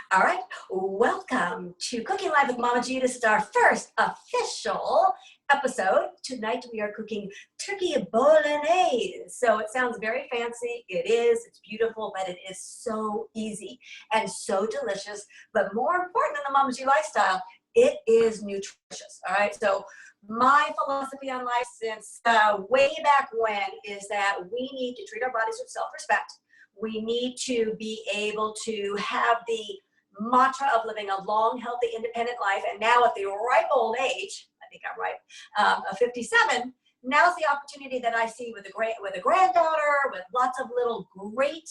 All right, welcome to Cooking Live with Mama G. This is our first official episode. Tonight we are cooking turkey bolognese. So it sounds very fancy. It is, it's beautiful, but it is so easy and so delicious. But more important than the Mama G lifestyle, it is nutritious. All right, so my philosophy on life since way back when is that we need to treat our bodies with self-respect. We need to be able to have the mantra of living a long, healthy, independent life. And now at the ripe old age, I think I'm ripe, of 57, now's the opportunity that I see with a granddaughter, with lots of little great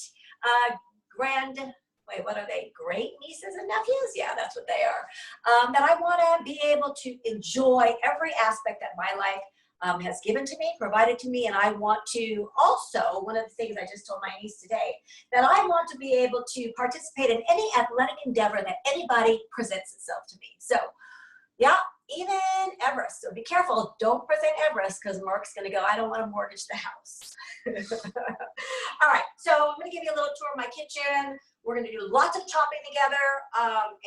what are they? Great nieces and nephews? Yeah, that's what they are. That I want to be able to enjoy every aspect that my life has given to me, provided to me, and I want to also, one of the things I just told my niece today, that I want to be able to participate in any athletic endeavor that anybody presents itself to me. So yeah, even Everest. So be careful, don't present Everest because Mark's gonna go, I don't want to mortgage the house. All right, so I'm gonna give you a little tour of my kitchen. We're gonna do lots of chopping together,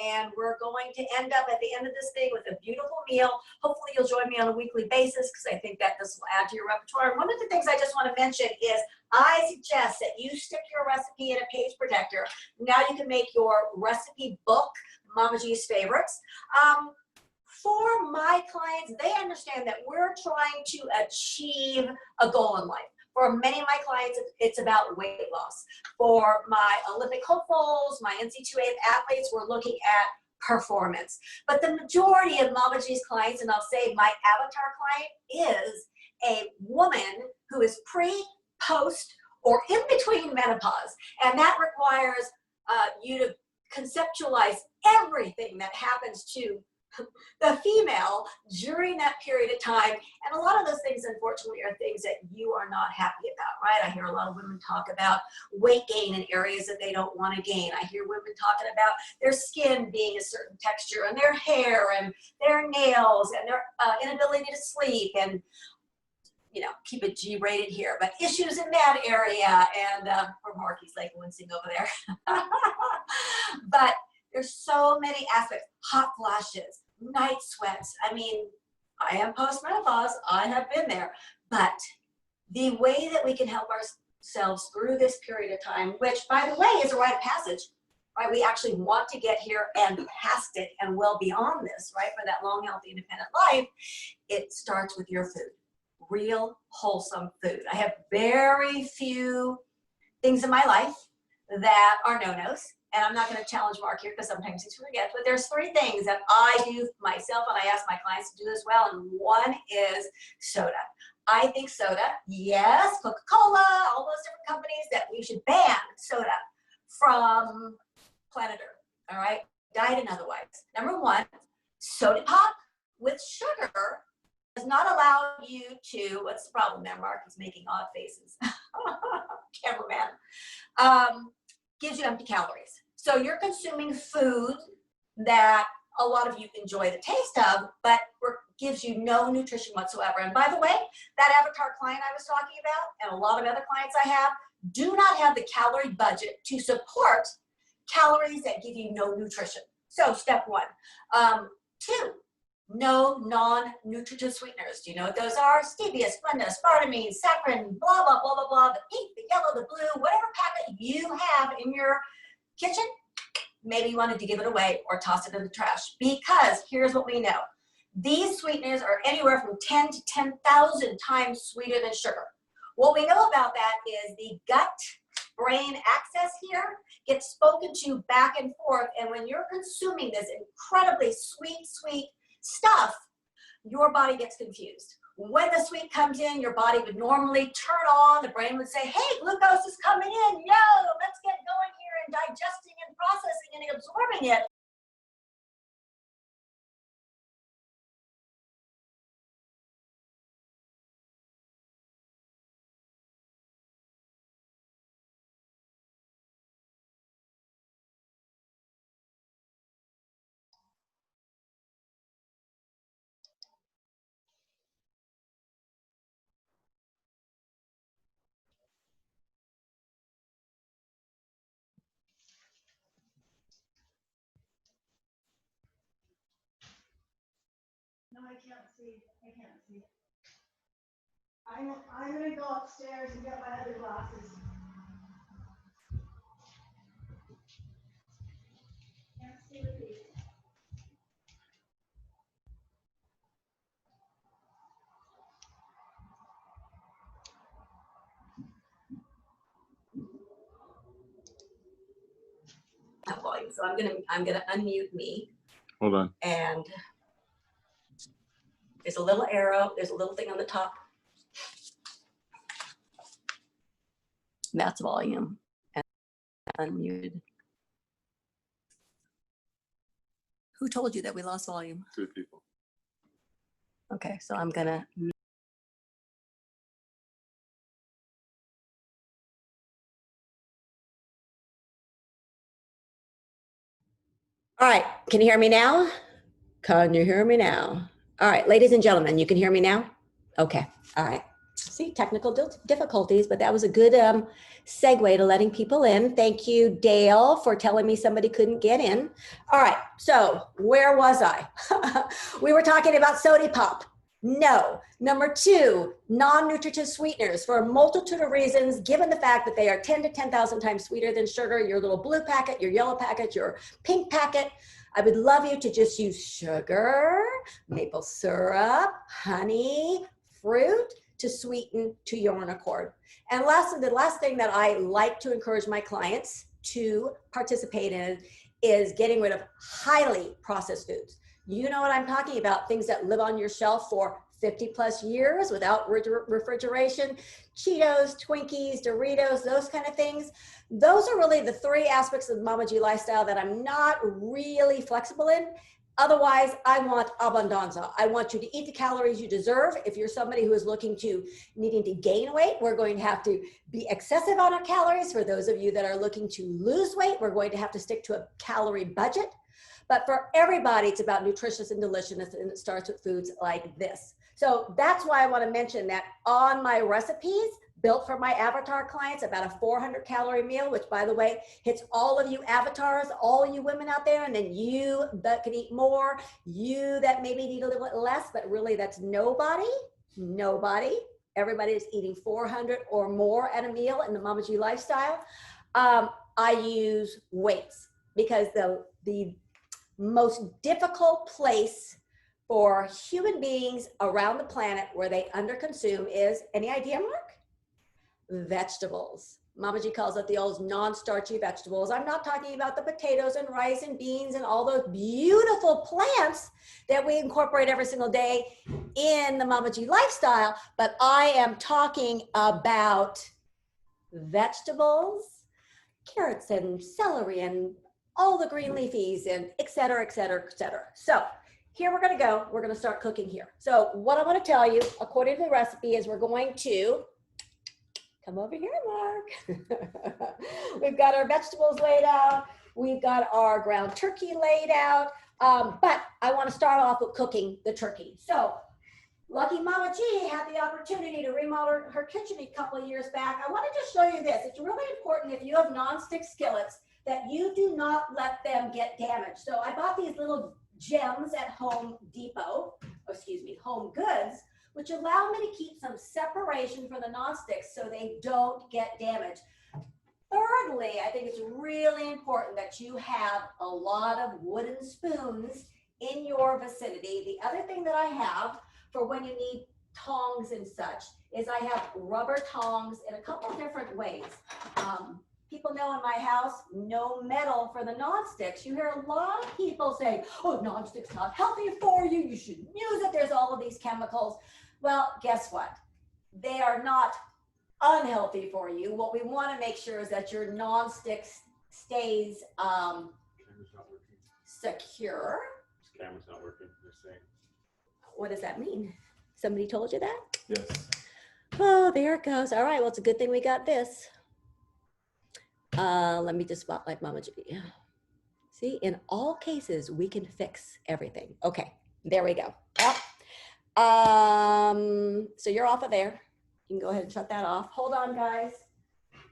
and we're going to end up at the end of this thing with a beautiful meal. Hopefully you'll join me on a weekly basis because I think that this will add to your repertoire. And one of the things I just want to mention is I suggest that you stick your recipe in a page protector. Now you can make your recipe book, Mama G's Favorites. For my clients, they understand that we're trying to achieve a goal in life. For many of my clients, it's about weight loss. For my Olympic hopefuls, my NCAA athletes, we're looking at performance. But the majority of Mama G's clients, and I'll say my avatar client, is a woman who is pre, post, or in between menopause. And that requires you to conceptualize everything that happens to the female during that period of time. And a lot of those things, unfortunately, are things that you are not happy about, right? I hear a lot of women talk about weight gain in areas that they don't want to gain. I hear women talking about their skin being a certain texture and their hair and their nails and their inability to sleep and, you know, keep it G-rated here, but issues in that area. And poor Marky's like wincing over there. But there's so many aspects, hot flashes, night sweats. I mean, I am postmenopause, I have been there, but the way that we can help ourselves through this period of time, which by the way is a rite of passage, right? We actually want to get here and past it and well beyond this, right? For that long, healthy, independent life, it starts with your food, real, wholesome food. I have very few things in my life that are no-nos. And I'm not going to challenge Mark here because sometimes he forgets, but there's three things that I do myself and I ask my clients to do as well. And one is soda. I think soda, yes, Coca-Cola, all those different companies, that we should ban soda from planet Earth, all right? Diet and otherwise. Number one, soda pop with sugar does not allow you to, what's the problem there? Mark is making odd faces. Cameraman. Gives you empty calories. So you're consuming food that a lot of you enjoy the taste of, but gives you no nutrition whatsoever. And by the way, that avatar client I was talking about, and a lot of other clients I have, do not have the calorie budget to support calories that give you no nutrition. So step one. Two, no non-nutritious sweeteners. Do you know what those are? Stevia, Splenda, aspartame, saccharin, blah, blah, blah, blah, blah, the pink, the yellow, the blue, whatever packet you have in your kitchen, maybe you wanted to give it away or toss it in the trash, because here's what we know. These sweeteners are anywhere from 10 to 10,000 times sweeter than sugar. What we know about that is the gut-brain axis here gets spoken to back and forth, and when you're consuming this incredibly sweet stuff, your body gets confused. When the sweet comes in, your body would normally turn on, the brain would say, hey, glucose is coming in, yo, let's get going here and digesting and processing and absorbing it. can't see. I can't see. I'm gonna go upstairs and get my other glasses. Can't see the feet. Volume. So I'm gonna unmute me. Hold on. And there's a little arrow. There's a little thing on the top. That's volume. And unmuted. Who told you that we lost volume? 2 people. Okay, so I'm gonna. All right, can you hear me now? Can you hear me now? All right, ladies and gentlemen, you can hear me now? Okay, all right. See, technical difficulties, but that was a good segue to letting people in. Thank you, Dale, for telling me somebody couldn't get in. All right, so where was I? We were talking about soda pop. No. Number 2, non-nutritious sweeteners for a multitude of reasons, given the fact that they are 10 to 10,000 times sweeter than sugar, your little blue packet, your yellow packet, your pink packet. I would love you to just use sugar, maple syrup, honey, fruit to sweeten to your own accord. And lastly, the last thing that I like to encourage my clients to participate in is getting rid of highly processed foods. You know what I'm talking about, things that live on your shelf for 50 plus years without refrigeration, Cheetos, Twinkies, Doritos, those kind of things. Those are really the 3 aspects of the Mama G lifestyle that I'm not really flexible in. Otherwise, I want abundanza. I want you to eat the calories you deserve. If you're somebody who is looking to needing to gain weight, we're going to have to be excessive on our calories. For those of you that are looking to lose weight, we're going to have to stick to a calorie budget. But for everybody, it's about nutritious and deliciousness, and it starts with foods like this. So that's why I want to mention that on my recipes, built for my avatar clients, about a 400 calorie meal, which by the way, hits all of you avatars, all you women out there, and then you that can eat more, you that maybe need a little bit less, but really that's nobody. Everybody is eating 400 or more at a meal in the Mama G lifestyle. I use weights because the most difficult place for human beings around the planet where they underconsume is, any idea, Mark? Vegetables. Mama G calls it the old non-starchy vegetables. I'm not talking about the potatoes and rice and beans and all those beautiful plants that we incorporate every single day in the Mama G lifestyle, but I am talking about vegetables, carrots and celery and all the green leafies and et cetera, et cetera, et cetera. So here we're gonna go, we're gonna start cooking here. So what I wanna tell you, according to the recipe, is we're going to, come over here, Mark. We've got our vegetables laid out. We've got our ground turkey laid out. But I wanna start off with cooking the turkey. So lucky Mama G had the opportunity to remodel her kitchen a couple of years back. I wanted to show you this. It's really important if you have nonstick skillets that you do not let them get damaged. So I bought these little gems at Home Goods, which allow me to keep some separation for the nonsticks so they don't get damaged. Thirdly, I think it's really important that you have a lot of wooden spoons in your vicinity. The other thing that I have for when you need tongs and such is I have rubber tongs in a couple of different ways. People know in my house, no metal for the nonsticks. You hear a lot of people say, oh, nonstick's not healthy for you. You shouldn't use it. There's all of these chemicals. Well, guess what? They are not unhealthy for you. What we want to make sure is that your nonstick stays secure. This camera's not working. They're saying. What does that mean? Somebody told you that? Yes. Oh, there it goes. All right. Well, it's a good thing we got this. Let me just spotlight Mama G. See, in all cases, we can fix everything. Okay, there we go. Yep. So you're off of there. You can go ahead and shut that off. Hold on, guys.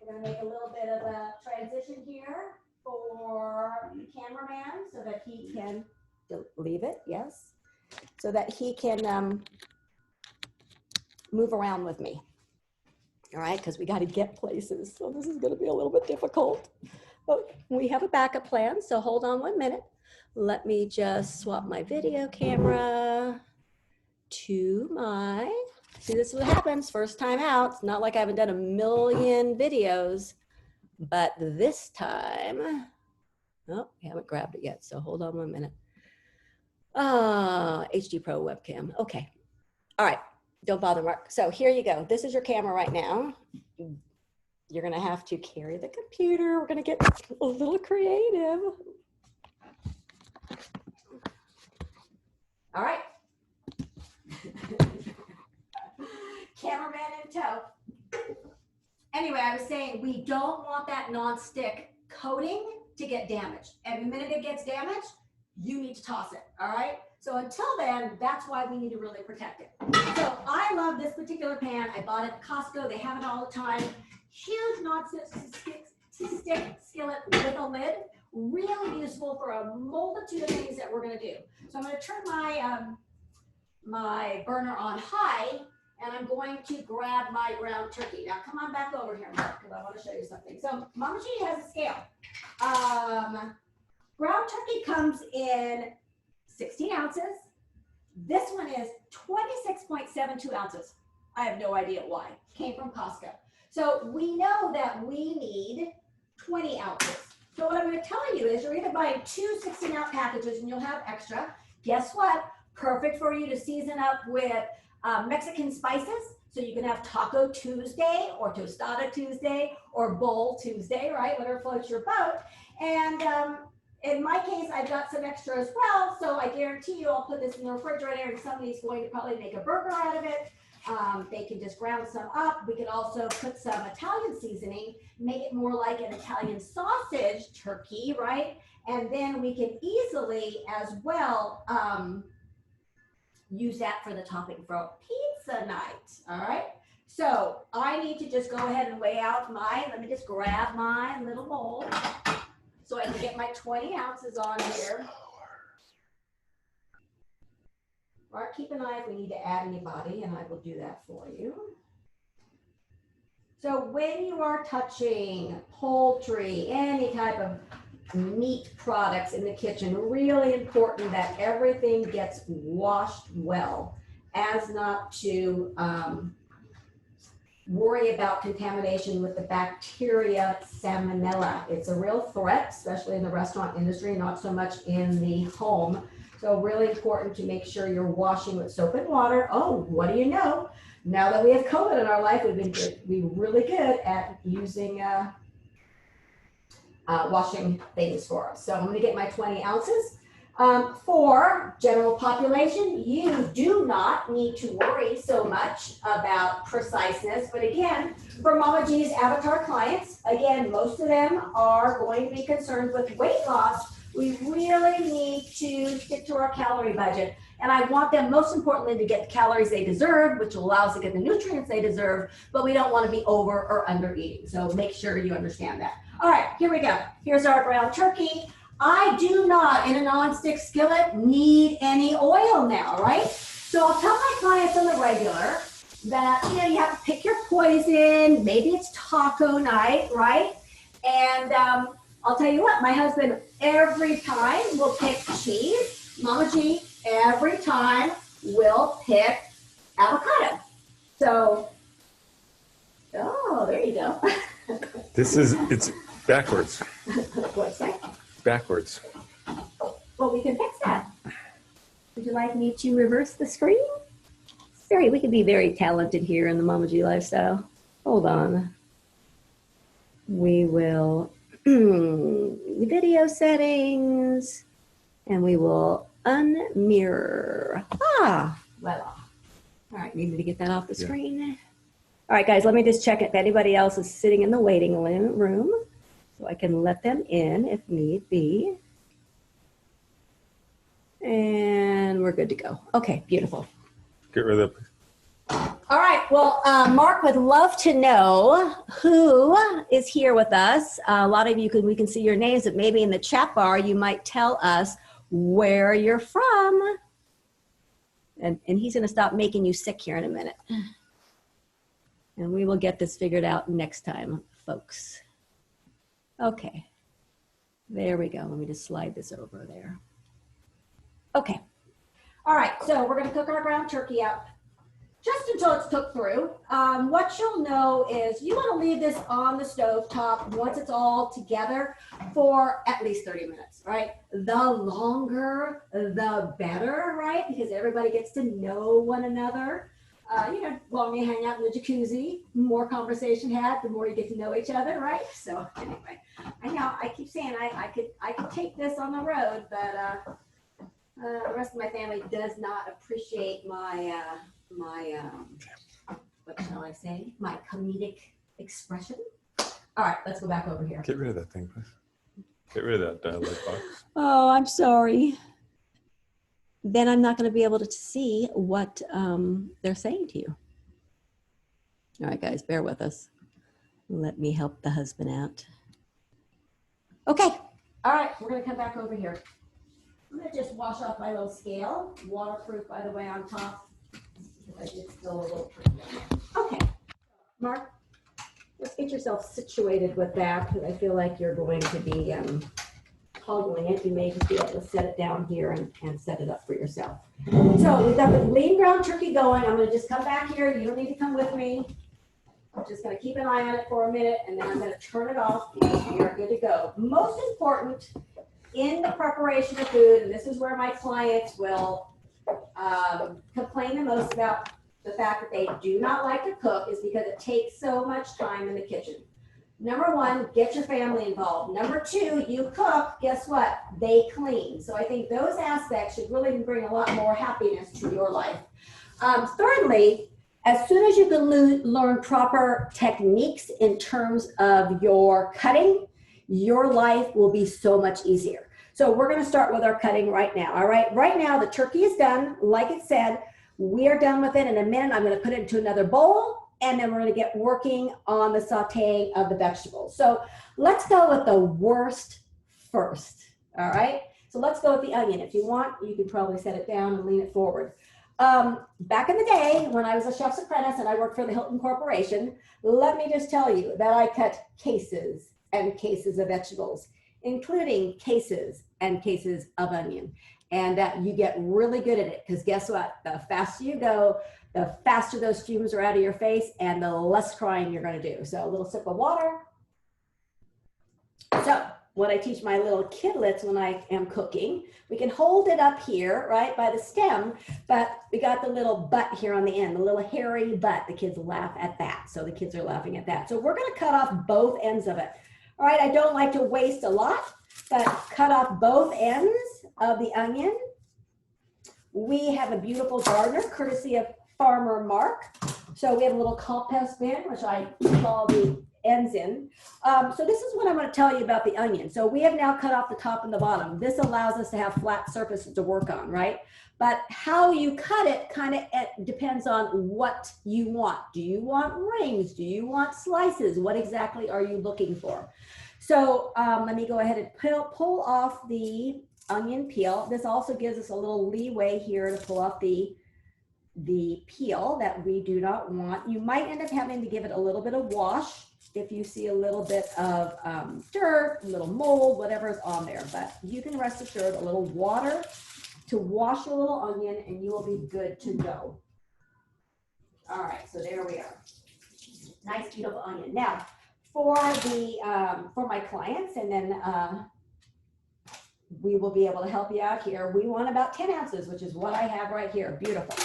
We're gonna make a little bit of a transition here for the cameraman so that he can leave it, yes. so that he can move around with me. All right, because we got to get places. So this is going to be a little bit difficult. But we have a backup plan, so hold on 1 minute. Let me just swap my video camera to my, see, this is what happens first time out. It's not like I haven't done a million videos, but this time, oh, I haven't grabbed it yet, so hold on 1 minute. HD Pro webcam, okay. All right, don't bother, Mark. So here you go. This is your camera right now. You're gonna have to carry the computer. We're gonna get a little creative. All right. Cameraman in tow. Anyway, I was saying we don't want that non-stick coating to get damaged. Every minute it gets damaged, you need to toss it, all right? So until then, that's why we need to really protect it. So I love this particular pan. I bought it at Costco. They have it all the time. Huge non-stick skillet with a lid. Really useful for a multitude of things that we're gonna do. So I'm gonna turn my, my burner on high, and I'm going to grab my ground turkey. Now come on back over here, Mark, because I want to show you something. So Mama G has a scale. Ground turkey comes in 16 ounces. This one is 26.72 ounces. I have no idea why. Came from Costco. So we know that we need 20 ounces. So what I'm going to tell you is you're either buying two 16-ounce packages and you'll have extra. Guess what? Perfect for you to season up with Mexican spices. So you can have Taco Tuesday or Tostada Tuesday or Bowl Tuesday, right? Whatever floats your boat. And in my case, I've got some extra as well. So I guarantee you I'll put this in the refrigerator and somebody's going to probably make a burger out of it. They can just ground some up. We could also put some Italian seasoning, make it more like an Italian sausage turkey, right? And then we can easily as well use that for the topping for pizza night, all right? So I need to just go ahead and weigh out my, let me just grab my little bowl so I can get my 20 ounces on here. Mark, keep an eye if we need to add anybody, and I will do that for you. So when you are touching poultry, any type of meat products in the kitchen, really important that everything gets washed well, as not to worry about contamination with the bacteria Salmonella. It's a real threat, especially in the restaurant industry, not so much in the home. So really important to make sure you're washing with soap and water. Oh, what do you know? Now that we have COVID in our life, we're really good at using washing things for us. So I'm gonna get my 20 ounces. For general population, you do not need to worry so much about preciseness. But again, for Mama G's avatar clients, again, most of them are going to be concerned with weight loss. We really need to stick to our calorie budget. And I want them, most importantly, to get the calories they deserve, which will allow us to get the nutrients they deserve, but we don't want to be over or under eating. So make sure you understand that. All right, here we go. Here's our ground turkey. I do not, in a non-stick skillet, need any oil now, right? So I'll tell my clients on the regular that, you know, you have to pick your poison. Maybe it's taco night, right? And I'll tell you what, my husband every time will pick cheese. Mama G every time will pick avocado. So, oh, there you go. It's backwards. What's that? Backwards. Well, we can fix that. Would you like me to reverse the screen? We could be very talented here in the Mama G lifestyle. Hold on. We will video settings, and we will unmirror. Voila. All right, needed to get that off the screen. All right, guys, let me just check if anybody else is sitting in the waiting room so I can let them in if need be. And we're good to go. Okay, beautiful. Get rid of All right, well, Mark would love to know who is here with us. A lot of you, we can see your names, but maybe in the chat bar, you might tell us where you're from. And he's going to stop making you sick here in a minute. And we will get this figured out next time, folks. Okay. There we go. Let me just slide this over there. Okay. All right. So we're going to cook our ground turkey up just until it's cooked through. What you'll know is you want to leave this on the stove top once it's all together for at least 30 minutes, right? The longer, the better, right? Because everybody gets to know one another. Longer you hang out in the jacuzzi, more conversation had, the more you get to know each other, right? So anyway, I know I keep saying I could take this on the road, but the rest of my family does not appreciate my what shall I say? My comedic expression. All right, let's go back over here. Get rid of that thing, please. Get rid of that dialogue box. Oh, I'm sorry. Then I'm not going to be able to see what they're saying to you. All right, guys, bear with us. Let me help the husband out. Okay. All right, we're going to come back over here. I'm going to just wash off my little scale. Waterproof, by the way, on top. I did spill a little pretty. Okay. Mark, let's get yourself situated with that because I feel like you're going to be toggling it. You may just be able to set it down here and set it up for yourself. So we've got the lean ground turkey going. I'm going to just come back here. You don't need to come with me. I'm just going to keep an eye on it for a minute, and then I'm going to turn it off because we are good to go. Most important in the preparation of food, and this is where my clients will complain the most about the fact that they do not like to cook, is because it takes so much time in the kitchen. Number one, get your family involved. Number two, you cook, guess what? They clean. So I think those aspects should really bring a lot more happiness to your life. Thirdly, as soon as you can learn proper techniques in terms of your cutting, your life will be so much easier. So we're going to start with our cutting right now. All right. Right now, the turkey is done. Like it said, we are done with it in a minute. I'm going to put it into another bowl, and then we're going to get working on the sauteing of the vegetables. So let's go with the worst first. All right. So let's go with the onion. If you want, you can probably set it down and lean it forward. Back in the day, when I was a chef's apprentice and I worked for the Hilton Corporation, let me just tell you that I cut cases and cases of vegetables, including cases and cases of onion. And you get really good at it, because guess what? The faster you go, the faster those fumes are out of your face and the less crying you're going to do. So a little sip of water. So what I teach my little kidlets when I am cooking, we can hold it up here, right, by the stem, but we got the little butt here on the end, the little hairy butt. The kids laugh at that. So the kids are laughing at that. So we're going to cut off both ends of it. All right, I don't like to waste a lot, but cut off both ends of the onion. We have a beautiful gardener, courtesy of Farmer Mark. So we have a little compost bin, which I keep all the ends in. So this is what I'm going to tell you about the onion. So we have now cut off the top and the bottom. This allows us to have flat surfaces to work on, right? But how you cut it kind of depends on what you want. Do you want rings? Do you want slices? What exactly are you looking for? So let me go ahead and pull off the onion peel. This also gives us a little leeway here to pull off the peel that we do not want. You might end up having to give it a little bit of wash if you see a little bit of dirt, a little mold, whatever is on there. But you can rest assured a little water to wash your little onion and you will be good to go. All right, so there we are. Nice, beautiful onion. Now, for my clients, and then we will be able to help you out here. We want about 10 ounces, which is what I have right here. Beautiful.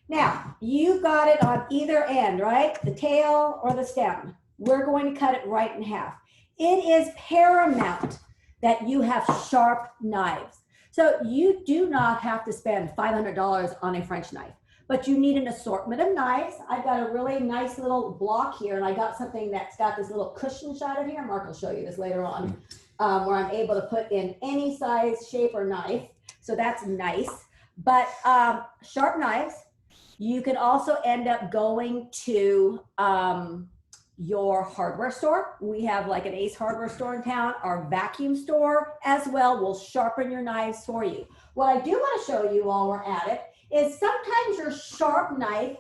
Now, you got it on either end, right? The tail or the stem. We're going to cut it right in half. It is paramount that you have sharp knives. So you do not have to spend $500 on a French knife, but you need an assortment of knives. I've got a really nice little block here, and I got something that's got this little cushion shot in here. Mark will show you this later on, where I'm able to put in any size, shape, or knife. So that's nice. But sharp knives. You can also end up going to your hardware store. We have like an Ace hardware store in town. Our vacuum store as well will sharpen your knives for you. What I do want to show you while we're at it is sometimes your sharp knife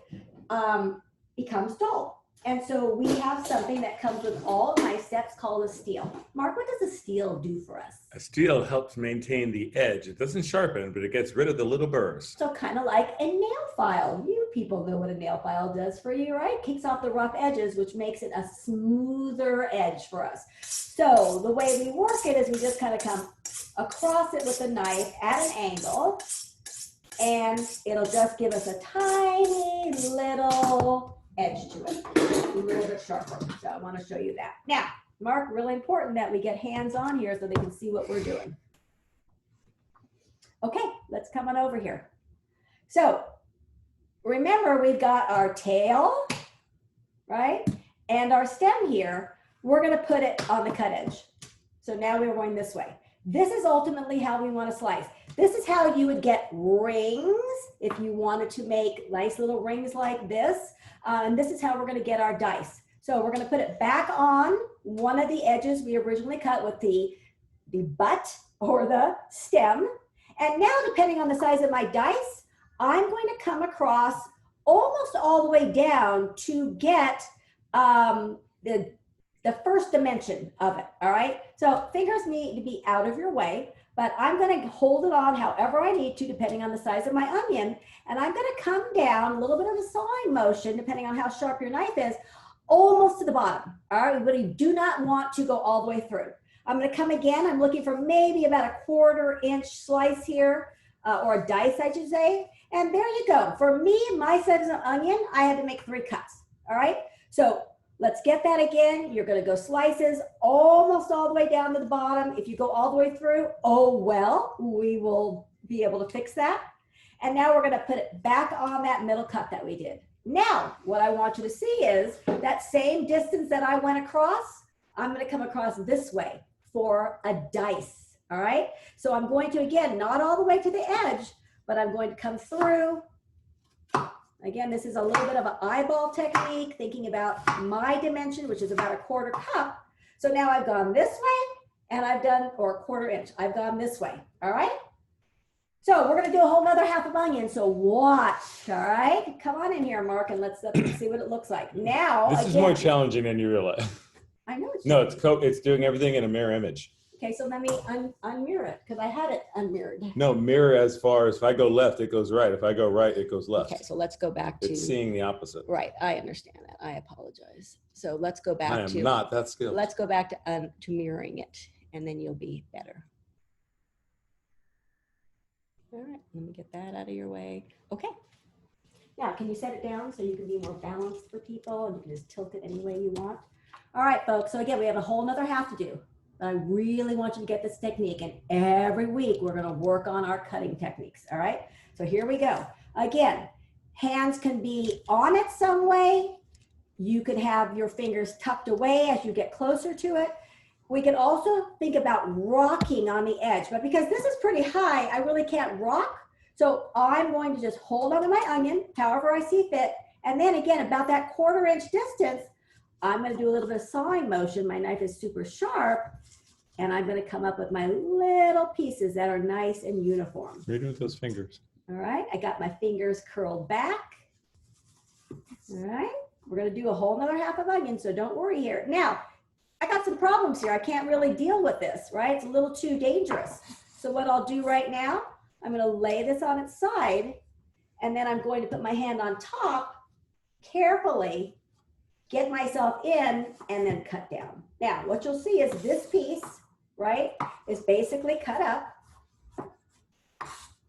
becomes dull. And so we have something that comes with all knife sets called a steel. Mark, what does a steel do for us? A steel helps maintain the edge. It doesn't sharpen, but it gets rid of the little burrs. So kind of like a nail file. You people know what a nail file does for you, right? Kicks off the rough edges, which makes it a smoother edge for us. So the way we work it is we just kind of come across it with a knife at an angle, and it'll just give us a tiny little edge to it, a little bit sharper. So I want to show you that. Now, Mark, really important that we get hands on here so they can see what we're doing. Okay, let's come on over here. So remember, we've got our tail, right? And our stem here, we're going to put it on the cut edge. So now we're going this way. This is ultimately how we want to slice. This is how you would get rings if you wanted to make nice little rings like this. And this is how we're going to get our dice. So we're going to put it back on one of the edges we originally cut with the butt or the stem. And now, depending on the size of my dice, I'm going to come across almost all the way down to get the first dimension of it, all right? So fingers need to be out of your way, but I'm gonna hold it on however I need to, depending on the size of my onion, and I'm gonna come down, a little bit of a sawing motion, depending on how sharp your knife is, almost to the bottom, all right? But you do not want to go all the way through. I'm gonna come again, I'm looking for maybe about a 1/4 inch slice here, or a dice, I should say, and there you go. For me, my size of onion, I had to make 3 cuts, all right? So let's get that again. You're going to go slices almost all the way down to the bottom. If you go all the way through, oh well, we will be able to fix that. And now we're going to put it back on that middle cut that we did. Now, what I want you to see is that same distance that I went across, I'm going to come across this way for a dice, all right? So I'm going to, again, not all the way to the edge, but I'm going to come through. Again, this is a little bit of an eyeball technique, thinking about my dimension, which is about a 1/4 cup. So now I've gone this way, and I've done, or a 1/4 inch, I've gone this way, all right? So we're gonna do a whole nother half of onion, so watch, all right? Come on in here, Mark, and let's see what it looks like. Now, This is more challenging than you realize. I know it's No, it's doing everything in a mirror image. okay, so let me unmirror it, because I had it unmirrored. No, mirror as far as if I go left, it goes right. If I go right, it goes left. Okay, so let's go back to. It's seeing the opposite. Right, I understand that. I apologize. So let's go back I am to. not that skilled. Let's go back to mirroring it, and then you'll be better. All right, let me get that out of your way. Okay. Now, can you set it down so you can be more balanced for people, and you can just tilt it any way you want? All right, folks. So again, we have a whole nother half to do. I really want you to get this technique, and every week we're going to work on our cutting techniques. All right. So here we go. Again, hands can be on it some way. You can have your fingers tucked away as you get closer to it. We can also think about rocking on the edge, but because this is pretty high, I really can't rock. So I'm going to just hold onto my onion, however I see fit. And then again, about that 1/4 inch distance, I'm going to do a little bit of sawing motion. My knife is super sharp, and I'm going to come up with my little pieces that are nice and uniform. What are you doing with those fingers? All right, I got my fingers curled back. All right, we're going to do a whole nother half of onion, so don't worry here. Now, I got some problems here. I can't really deal with this, right? It's a little too dangerous. So what I'll do right now, I'm going to lay this on its side, and then I'm going to put my hand on top, carefully get myself in, and then cut down. Now, what you'll see is this piece, right, is basically cut up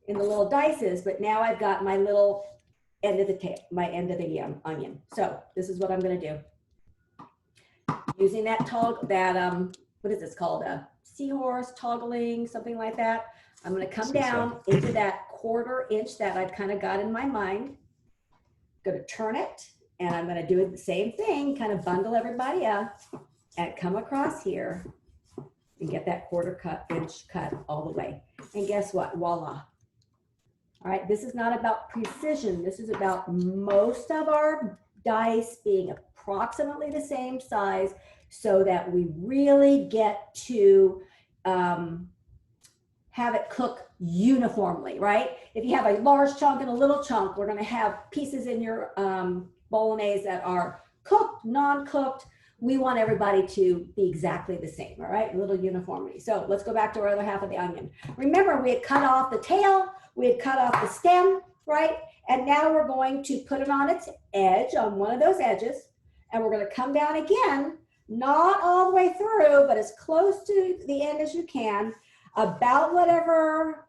in the little dices, but now I've got my little end of the tail, my end of the onion. So this is what I'm going to do. Using that what is this called? A seahorse, toggling, something like that. I'm going to come down into that 1/4 inch that I've kind of got in my mind. Going to turn it, and I'm going to do the same thing, kind of bundle everybody up and come across here and get that 1/4 inch cut all the way. And guess what? Voila. All right, this is not about precision. This is about most of our dice being approximately the same size so that we really get to have it cook uniformly, right? If you have a large chunk and a little chunk, we're going to have pieces in your bolognese that are cooked, non-cooked. We want everybody to be exactly the same, all right? A little uniformity. So let's go back to our other half of the onion. Remember, we had cut off the tail, we had cut off the stem, right? And now we're going to put it on its edge, on one of those edges, and we're going to come down again, not all the way through, but as close to the end as you can, about whatever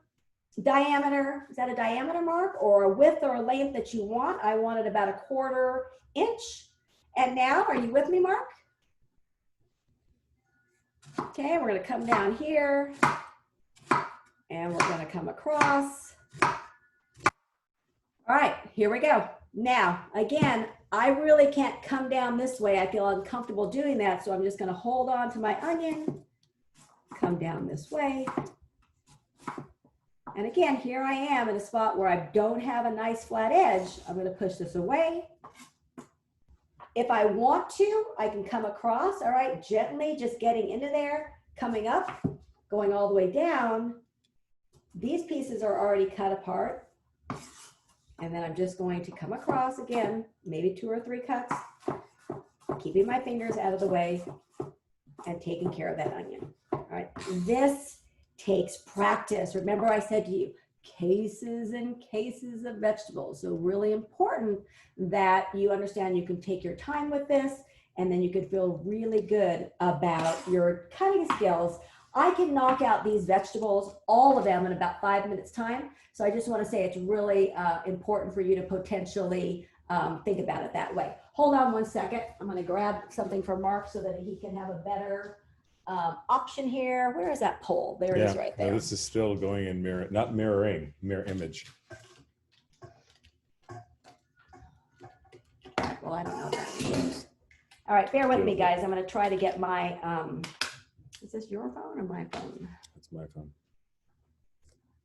diameter, is that a diameter mark or a width or a length that you want? I want it about 1/4 inch. And now, are you with me, Mark? Okay, we're going to come down here and we're going to come across. All right, here we go. Now, again, I really can't come down this way. I feel uncomfortable doing that, so I'm just going to hold on to my onion, come down this way. And again, here I am in a spot where I don't have a nice flat edge. I'm going to push this away. If I want to, I can come across, all right, gently, just getting into there, coming up, going all the way down. These pieces are already cut apart. And then I'm just going to come across again, maybe 2 or 3 cuts, keeping my fingers out of the way and taking care of that onion. All right, this takes practice. Remember I said to you, cases and cases of vegetables. So really important that you understand you can take your time with this, and then you can feel really good about your cutting skills. I can knock out these vegetables, all of them, in about 5 minutes time. So I just want to say it's really important for you to potentially think about it that way. Hold on one second. I'm going to grab something for Mark so that he can have a better option here. Where is that pole? There it is right there. No, this is still going in mirror, not mirroring, mirror image. Well, I don't know that means. All right, bear with me, guys. I'm going to try to get my, is this your phone or my phone? That's my phone.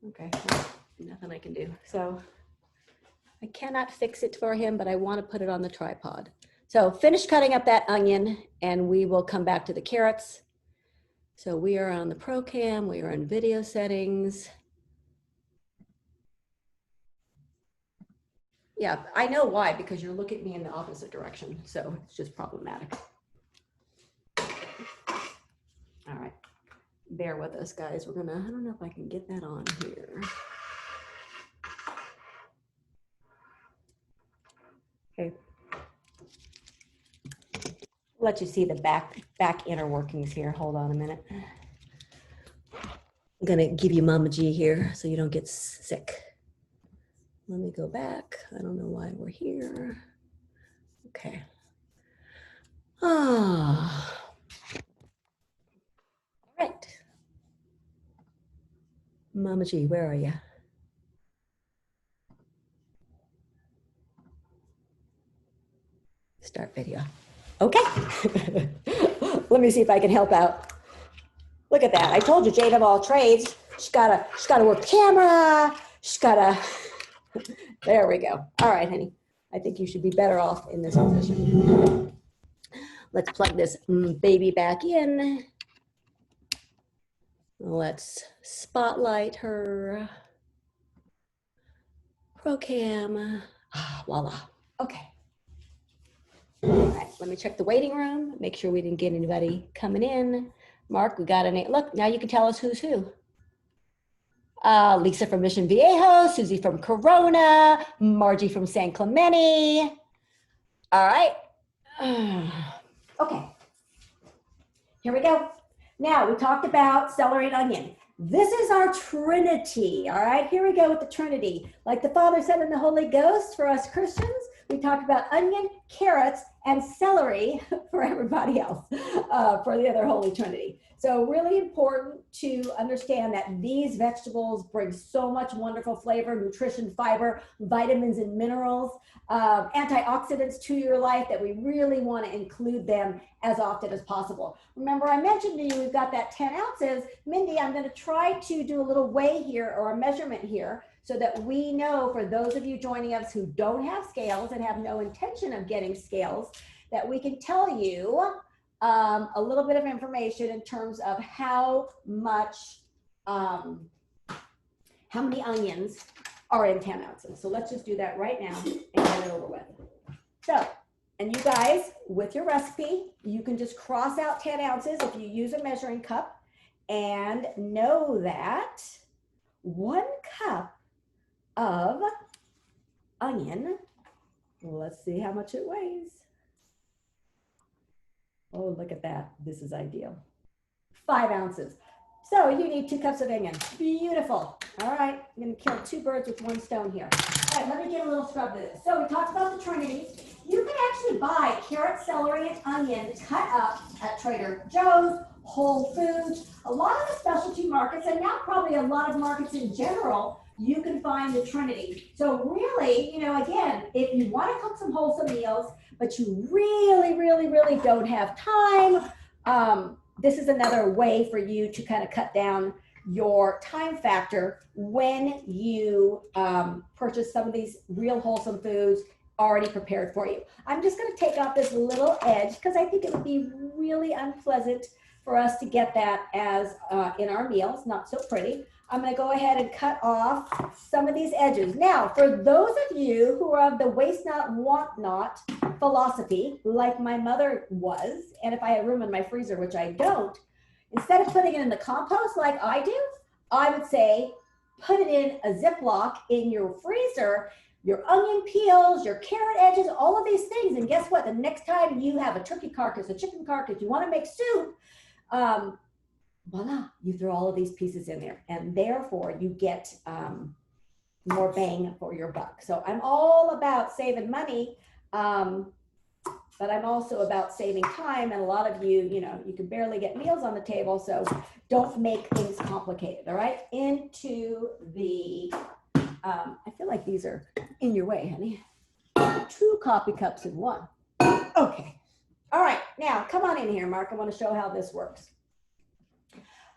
Okay, well, nothing I can do. So I cannot fix it for him, but I want to put it on the tripod. So finish cutting up that onion and we will come back to the carrots. So we are on the Pro Cam, we are in video settings. Yeah, I know why, because you're looking at me in the opposite direction. So it's just problematic. All right, bear with us, guys. We're gonna, I don't know if I can get that on here. Okay. Let you see the back inner workings here. Hold on a minute. I'm gonna give you Mama G here so you don't get sick. Let me go back. I don't know why we're here. Okay. Ah. All right. Mama G, where are you? Start video. Okay. Let me see if I can help out. Look at that. I told you, Jade of all trades. She's gotta work camera. She's gotta. There we go. All right, honey. I think you should be better off in this position. Let's plug this baby back in. Let's spotlight her. Pro Cam. Ah, voila. Okay. All right, let me check the waiting room, make sure we didn't get anybody coming in. Mark, we got a name. Look, now you can tell us who's who. Lisa from Mission Viejo, Susie from Corona, Margie from San Clemente. All right. Okay. Here we go. Now, we talked about celery and onion. This is our Trinity. All right, here we go with the Trinity. Like the Father, Son, and the Holy Ghost for us Christians, we talked about onion, carrots, and celery for everybody else, for the other Holy Trinity. So really important to understand that these vegetables bring so much wonderful flavor, nutrition, fiber, vitamins and minerals, antioxidants to your life that we really want to include them as often as possible. Remember, I mentioned to you, we've got that 10 ounces. Mindy, I'm going to try to do a little weigh here or a measurement here so that we know, for those of you joining us who don't have scales and have no intention of getting scales, that we can tell you a little bit of information in terms of how much how many onions are in 10 ounces. So let's just do that right now and get it over with. So, and you guys, with your recipe, you can just cross out 10 ounces if you use a measuring cup, and know that 1 cup of onion, let's see how much it weighs. Oh, look at that. This is ideal. 5 ounces. So you need 2 cups of onion. Beautiful. All right, I'm going to kill 2 birds with 1 stone here. All right, let me get a little scrub to this. So we talked about the Trinity. You can actually buy carrot, celery, and onion cut up at Trader Joe's, Whole Foods, a lot of the specialty markets, and now probably a lot of markets in general, you can find the Trinity. So really, you know, again, if you want to cook some wholesome meals, but you really don't have time, this is another way for you to kind of cut down your time factor when you purchase some of these real wholesome foods already prepared for you. I'm just going to take off this little edge because I think it would be really unpleasant for us to get that as in our meals, not so pretty. I'm going to go ahead and cut off some of these edges. Now, for those of you who are of the waste not, want not philosophy, like my mother was, and if I had room in my freezer, which I don't, instead of putting it in the compost like I do, I would say put it in a Ziploc in your freezer, your onion peels, your carrot edges, all of these things. And guess what? The next time you have a turkey carcass, a chicken carcass, you want to make soup, voila, you throw all of these pieces in there, and therefore you get more bang for your buck. So I'm all about saving money, but I'm also about saving time. And a lot of you, you know, you can barely get meals on the table, so don't make things complicated. All right, into the, I feel like these are in your way, honey. 2 coffee cups in 1. Okay. All right, now come on in here, Mark. I want to show how this works.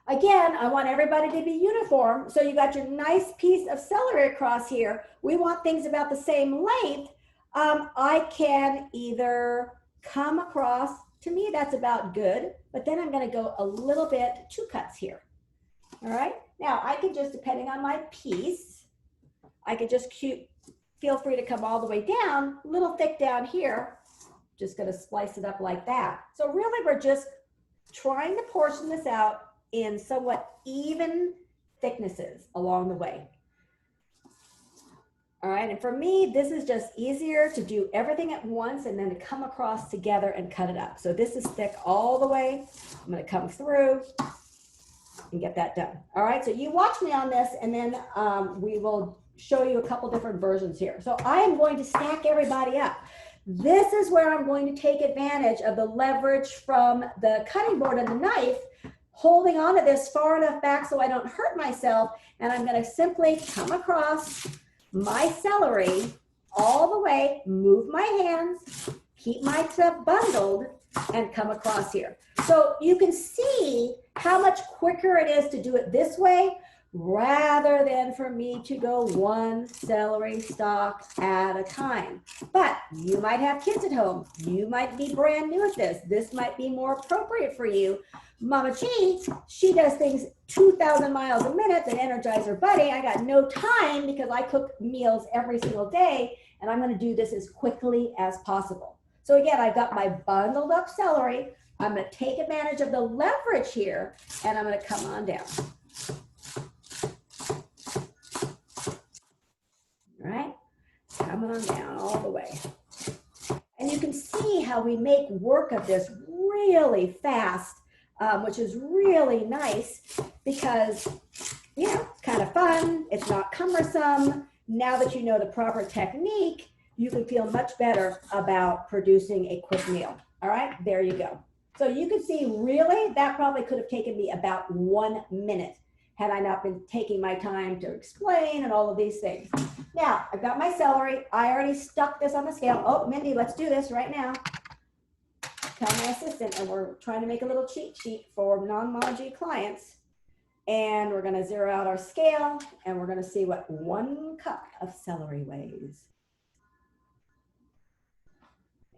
Again, I want everybody to be uniform. So you got your nice piece of celery across here. We want things about the same length. I can either come across, to me that's about good, but then I'm going to go a little bit 2 cuts here. All right, now I can just, depending on my piece, I could just feel free to come all the way down, a little thick down here. Just going to slice it up like that. So really we're just trying to portion this out in somewhat even thicknesses along the way. All right, and for me, this is just easier to do everything at once and then to come across together and cut it up. So this is thick all the way. I'm going to come through and get that done. All right, so you watch me on this, and then we will show you a couple different versions here. So I am going to stack everybody up. This is where I'm going to take advantage of the leverage from the cutting board and the knife, holding on to this far enough back so I don't hurt myself, and I'm going to simply come across my celery all the way, move my hands, keep my stuff bundled, and come across here. So you can see how much quicker it is to do it this way rather than for me to go 1 celery stalk at a time. But you might have kids at home. You might be brand new at this. This might be more appropriate for you. Mama G, she does things 2,000 miles a minute that energize her body. I got no time because I cook meals every single day, and I'm going to do this as quickly as possible. So again, I've got my bundled up celery. I'm going to take advantage of the leverage here, and I'm going to come on down. All right, coming on down all the way. And you can see how we make work of this really fast, which is really nice because, you know, it's kind of fun. It's not cumbersome. Now that you know the proper technique, you can feel much better about producing a quick meal. All right, there you go. So you can see really that probably could have taken me about 1 minute had I not been taking my time to explain and all of these things. Now, I've got my celery. I already stuck this on the scale. Oh, Mindy, let's do this right now. Tell my assistant, and we're trying to make a little cheat sheet for non-Mama G clients. And we're going to zero out our scale, and we're going to see what 1 cup of celery weighs.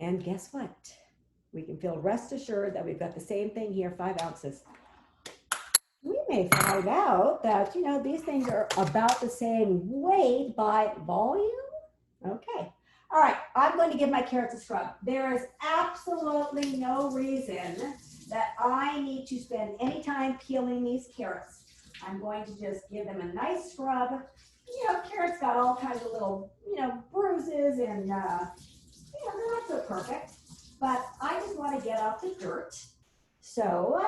And guess what? We can feel rest assured that we've got the same thing here, 5 ounces. we may find out that, you know, these things are about the same weight by volume. Okay. All right. I'm going to give my carrots a scrub. There is absolutely no reason that I need to spend any time peeling these carrots. I'm going to just give them a nice scrub. You know, carrots got all kinds of little, you know, bruises and, you know, they're not so perfect. But I just want to get off the dirt. So,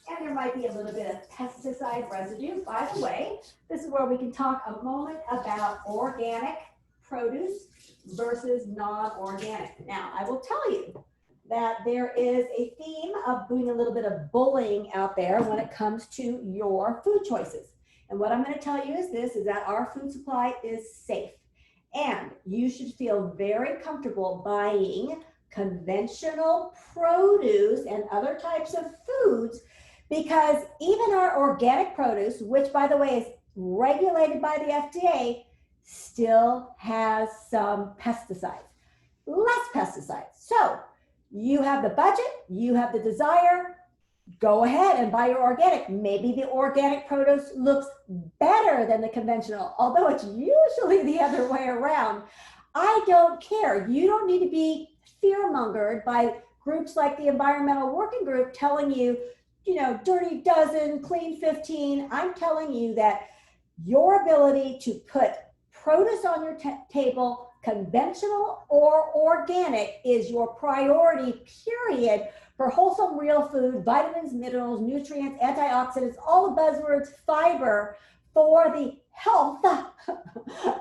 and there might be a little bit of pesticide residue. By the way, this is where we can talk a moment about organic produce versus non-organic. Now, I will tell you that there is a theme of doing a little bit of bullying out there when it comes to your food choices. And what I'm going to tell you is this, is that our food supply is safe. And you should feel very comfortable buying conventional produce and other types of foods, because even our organic produce, which by the way is regulated by the FDA, still has some pesticides, less pesticides. So you have the budget, you have the desire, go ahead and buy your organic. Maybe the organic produce looks better than the conventional, although it's usually the other way around. I don't care. You don't need to be fear-mongered by groups like the Environmental Working Group telling you, you know, dirty dozen, clean 15. I'm telling you that your ability to put produce on your table, conventional or organic, is your priority, period, for wholesome real food, vitamins, minerals, nutrients, antioxidants, all the buzzwords, fiber, for the health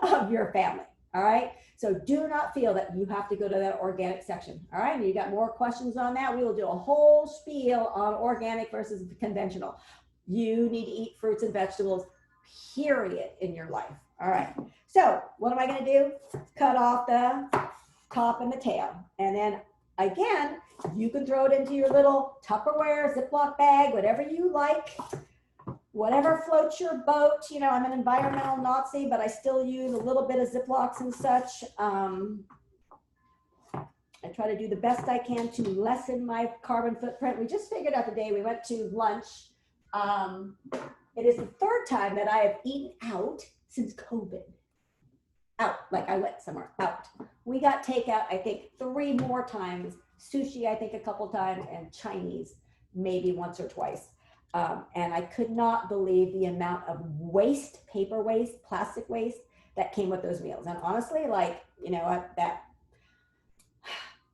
of your family. All right. So do not feel that you have to go to that organic section. All right. And you got more questions on that, we will do a whole spiel on organic versus conventional. You need to eat fruits and vegetables, period, in your life. All right. So what am I going to do? Cut off the top and the tail. And then again, you can throw it into your little Tupperware, Ziploc bag, whatever you like. Whatever floats your boat. You know, I'm an environmental Nazi, but I still use a little bit of Ziplocs and such. I try to do the best I can to lessen my carbon footprint. We just figured out the day we went to lunch. It is the third time that I have eaten out since COVID. Out, like I went somewhere, out. We got takeout, I think 3 more times, sushi, I think a couple times, and Chinese, maybe once or twice. And I could not believe the amount of waste, paper waste, plastic waste that came with those meals. And honestly, like, you know, that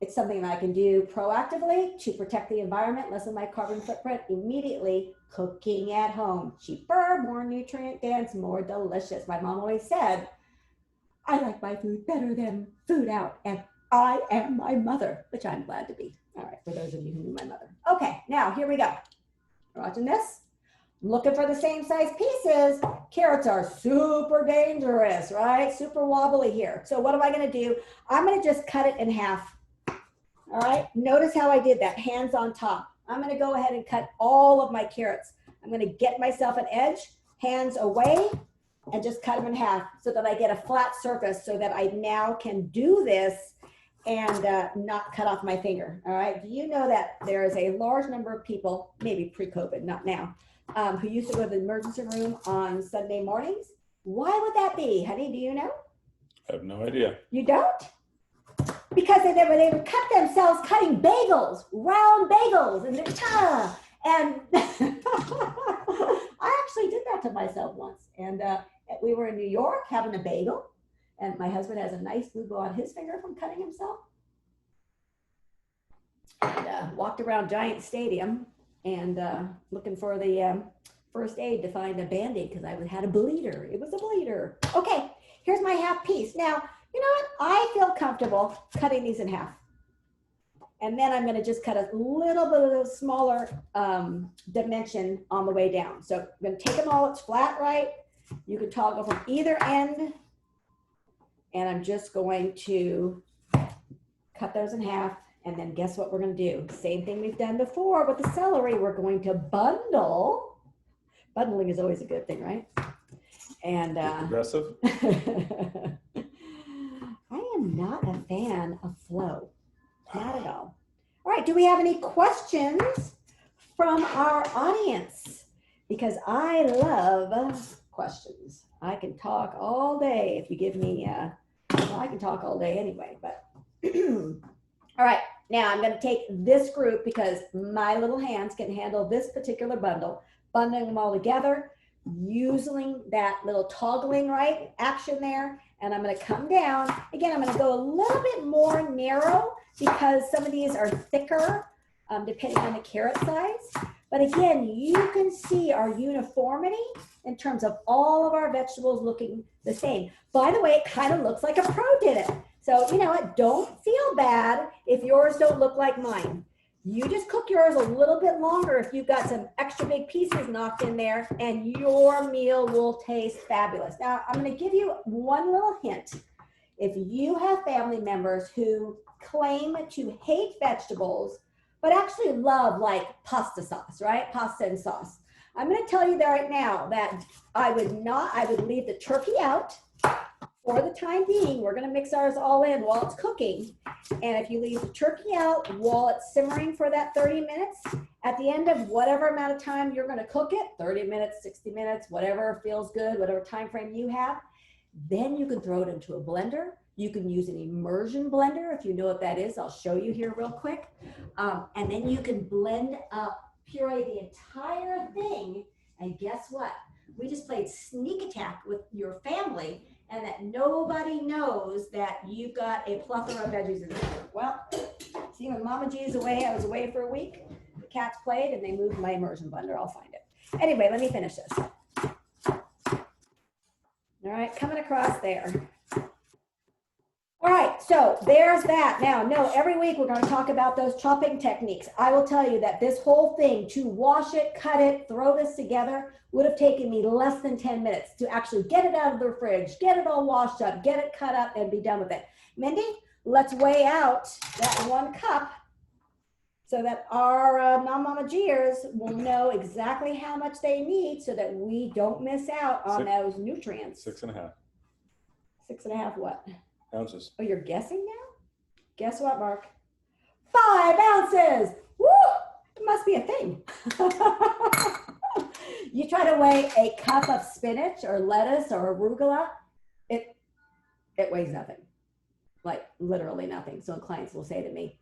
it's something that I can do proactively to protect the environment, lessen my carbon footprint immediately. Cooking at home, cheaper, more nutrient dense, more delicious. My mom always said, I like my food better than food out, and I am my mother, which I'm glad to be. All right, for those of you who knew my mother. Okay, now here we go. You're watching this? Looking for the same size pieces. Carrots are super dangerous, right? Super wobbly here. So what am I gonna do? I'm gonna just cut it in half. All right, notice how I did that, hands on top. I'm gonna go ahead and cut all of my carrots. I'm gonna get myself an edge, hands away, and just cut them in half so that I get a flat surface so that I now can do this and not cut off my finger. All right, do you know that there is a large number of people, maybe pre-COVID, not now, who used to go to the emergency room on Sunday mornings? Why would that be, honey? Do you know? I have no idea. You don't? Because they would cut themselves cutting bagels, round bagels, and and I actually did that to myself once. And we were in New York having a bagel, and my husband has a nice blue bow on his finger from cutting himself. And walked around Giant Stadium and looking for the first aid to find a Band-Aid because I had a bleeder. It was a bleeder. Okay, here's my half piece. Now, you know what? I feel comfortable cutting these in half. And then I'm going to just cut a little bit of a smaller dimension on the way down. So I'm going to take them all. It's flat, right? You can toggle from either end. And I'm just going to cut those in half. And then guess what we're going to do? Same thing we've done before with the celery. We're going to bundle. Bundling is always a good thing, right? And Aggressive. I am not a fan of flow. Not at all. All right, do we have any questions from our audience? because I love questions. I can talk all day if you give me, well, I can talk all day anyway, but. All right, now I'm going to take this group because my little hands can handle this particular bundle, bundling them all together, using that little toggling, right, action there. And I'm going to come down. Again, I'm going to go a little bit more narrow because some of these are thicker, depending on the carrot size. But again, you can see our uniformity in terms of all of our vegetables looking the same. By the way, it kind of looks like a pro did it. So, you know what, don't feel bad if yours don't look like mine. You just cook yours a little bit longer if you've got some extra big pieces knocked in there, and your meal will taste fabulous. Now, I'm going to give you one little hint. If you have family members who claim to hate vegetables, but actually love like pasta sauce, right? Pasta and sauce. I'm going to tell you that right now that I would leave the turkey out. For the time being, we're going to mix ours all in while it's cooking. And if you leave the turkey out while it's simmering for that 30 minutes, at the end of whatever amount of time you're going to cook it, 30 minutes, 60 minutes, whatever feels good, whatever time frame you have, then you can throw it into a blender. You can use an immersion blender if you know what that is. I'll show you here real quick. And then you can blend up, puree the entire thing. And guess what? We just played sneak attack with your family, and that nobody knows that you've got a plethora of veggies in there. Well, see, when Mama G is away, I was away for a week. The cats played and they moved my immersion blender. I'll find it. Anyway, let me finish this. All right, coming across there. All right, so there's that. Now, no, every week we're going to talk about those chopping techniques. I will tell you that this whole thing, to wash it, cut it, throw this together, would have taken me less than 10 minutes to actually get it out of the fridge, get it all washed up, get it cut up, and be done with it. Mindy, let's weigh out that 1 cup so that our non-mama Gers will know exactly how much they need so that we don't miss out on those nutrients. 6.5. 6.5 what? Ounces. Oh, you're guessing now? Guess what, Mark? 5 ounces. Woo! It must be a thing. You try to weigh a cup of spinach or lettuce or arugula, it weighs nothing. Like literally nothing. So clients will say to me,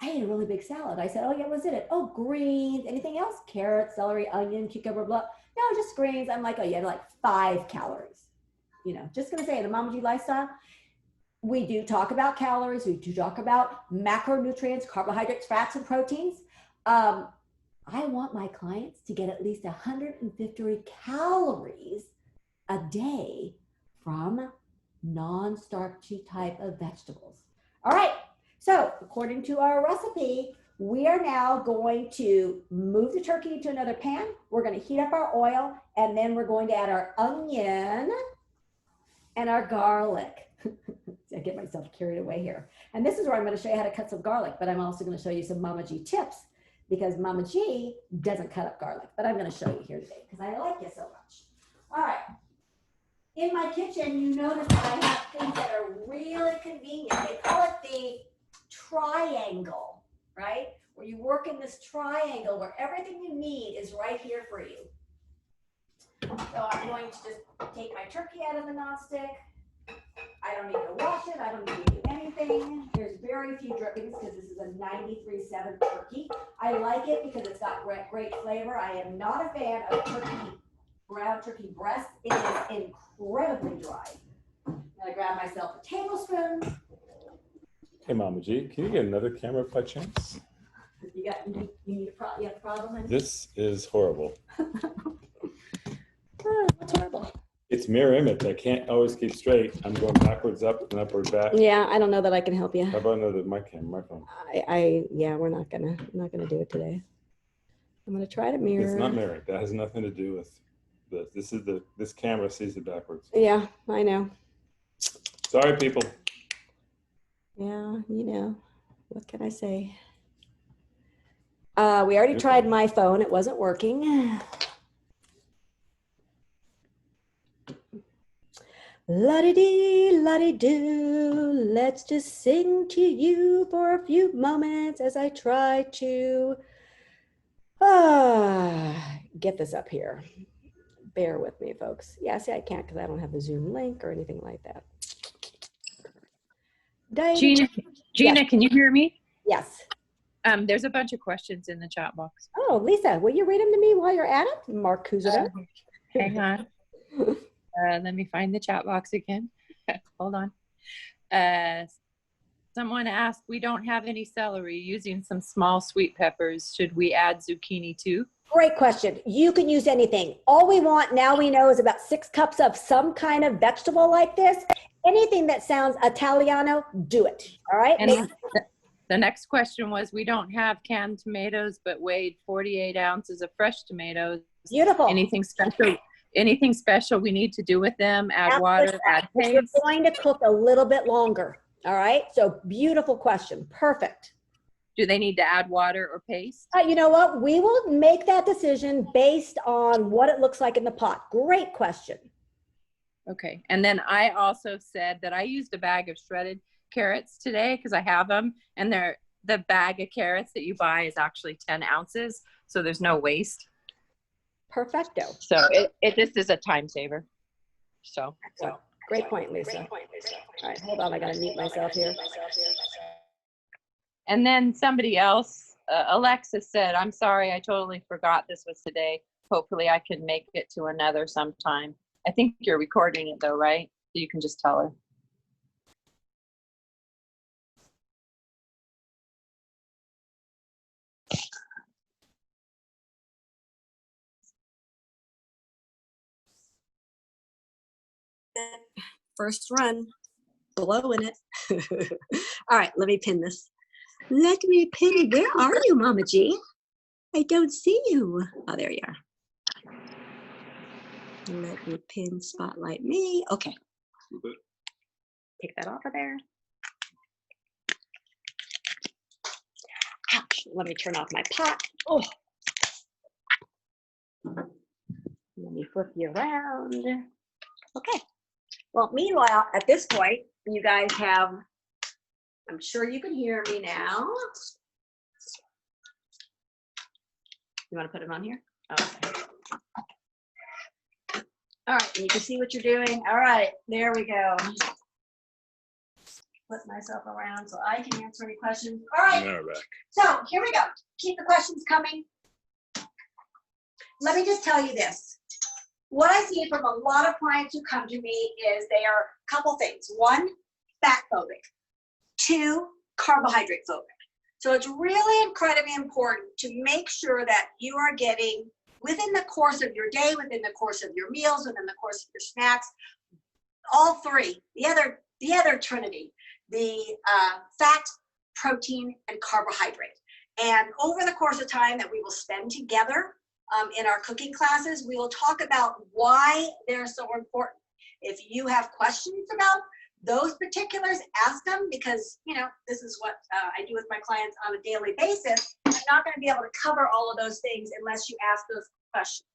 I ate a really big salad. I said, oh yeah, what's in it? Oh, greens. Anything else? Carrot, celery, onion, cucumber, blah. No, just greens. I'm like, oh, you had like 5 calories. You know, just gonna say the Mama G lifestyle, we do talk about calories. We do talk about macronutrients, carbohydrates, fats, and proteins. I want my clients to get at least 150 calories a day from non-starchy type of vegetables. All right, so according to our recipe, we are now going to move the turkey into another pan. We're going to heat up our oil, and then we're going to add our onion and our garlic. I get myself carried away here. And this is where I'm going to show you how to cut some garlic, but I'm also going to show you some Mama G tips because Mama G doesn't cut up garlic, but I'm going to show you here today because I like you so much. All right. In my kitchen, you notice that I have things that are really convenient. They call it the triangle, right? Where you work in this triangle where everything you need is right here for you. So I'm going to just take my turkey out of the nonstick. I don't need to wash it. I don't need to do anything. There's very few drippings because this is a 93.7 turkey. I like it because it's got great flavor. I am not a fan of ground turkey breast. It is incredibly dry. I'm gonna grab myself a tablespoon. Hey, Mama G, can you get another camera by chance? You have a problem? Honey? This is horrible. What's horrible? It's mirror image. I can't always keep straight. I'm going backwards up and upward back. Yeah, I don't know that I can help you. How about another my camera, my phone? Yeah, we're not gonna do it today. I'm gonna try to mirror. It's not mirrored. That has nothing to do with this camera sees it backwards. Yeah, I know. Sorry, people. Yeah, you know, what can I say? We already tried my phone. It wasn't working. La-di-dee, la-di-doo, let's just sing to you for a few moments as I try to get this up here. Bear with me, folks. Yeah, see, I can't because I don't have the Zoom link or anything like that. Gina, Yes. can you hear me? Yes. There's a bunch of questions in the chat box. Oh, Lisa, will you read them to me while you're at it? Mark Kuzada. Hang on. Let me find the chat box again. Hold on. Someone asked, we don't have any celery. Using some small sweet peppers, should we add zucchini too? Great question. You can use anything. All we want now we know is about 6 cups of some kind of vegetable like this. Anything that sounds Italiano, do it. All right. And the next question was, we don't have canned tomatoes, but weighed 48 ounces of fresh tomatoes. Beautiful. Anything special we need to do with them? Add Absolutely. water, add We're paste? going to cook a little bit longer. All right. So beautiful question. Perfect. Do they need to add water or paste? You know what? We will make that decision based on what it looks like in the pot. Great question. Okay. And then I also said that I used a bag of shredded carrots today because I have them, and the bag of carrots that you buy is actually 10 ounces. So there's no waste. Perfecto. So it just is a time saver. So. Great point, Lisa. All right, hold on. I got to mute myself here. And then somebody else, Alexis said, I'm sorry, I totally forgot this was today. Hopefully I can make it to another sometime. I think you're recording it though, right? So you can just tell her. First run, blowing it. All right, let me pin this. Let me pin. Where are you, Mama G? I don't see you. Oh, there you are. Let me pin spotlight me. Okay. Take that off of there. Ouch. Let me turn off my pot. Oh. Let me flip you around. Okay. Well, meanwhile, at this point, you guys have, I'm sure you can hear me now. You want to put it on here? Okay. All right, and you can see what you're doing. All right, there we go. Flip myself around so I can answer any questions. All right, so here we go. Keep the questions coming. Let me just tell you this. What I see from a lot of clients who come to me is they are a couple things. 1, fat phobic. 2, carbohydrate phobic. So it's really incredibly important to make sure that you are getting, within the course of your day, within the course of your meals, within the course of your snacks, all 3, the other trinity, the fat, protein, and carbohydrate. And over the course of time that we will spend together, in our cooking classes, we will talk about why they're so important. If you have questions about those particulars, ask them, because this is what I do with my clients on a daily basis. I'm not going to be able to cover all of those things unless you ask those questions.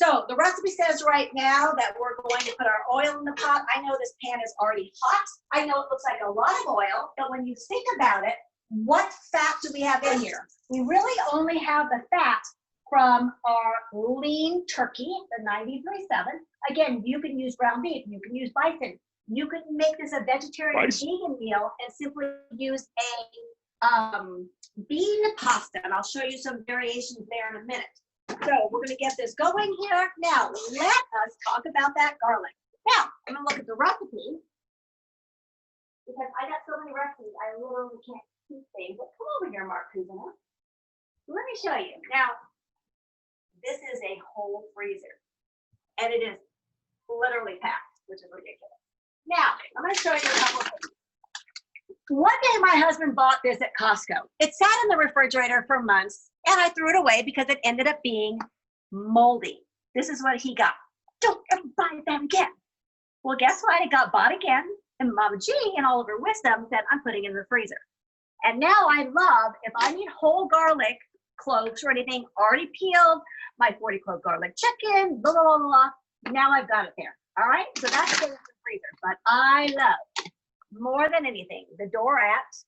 So the recipe says right now that we're going to put our oil in the pot. I know this pan is already hot. I know it looks like a lot of oil, but when you think about it, what fat do we have in here? We really only have the fat from our lean turkey, the 93.7. Again, you can use ground beef, you can use bison. You can make this a vegetarian vegan meal and simply use a bean pasta, and I'll show you some variations there in a minute. So we're going to get this going here. Now, let us talk about that garlic. Now, I'm going to look at the recipe, because I got so many recipes, I literally can't keep things. But come over here, Mark Kuzma. Let me show you. Now, this is a whole freezer, and it is literally packed, which is ridiculous. Now, I'm going to show you a couple of things. One day, my husband bought this at Costco. It sat in the refrigerator for months, and I threw it away because it ended up being moldy. This is what he got. Don't ever buy that again. Well, guess what? It got bought again, and Mama G, in all of her wisdom, said, I'm putting it in the freezer. And now I love, if I need whole garlic cloves or anything already peeled, my 40-clove garlic chicken, blah, blah, blah, blah. Now I've got it there. All right, so that's in the freezer. But I love, more than anything, the Dorat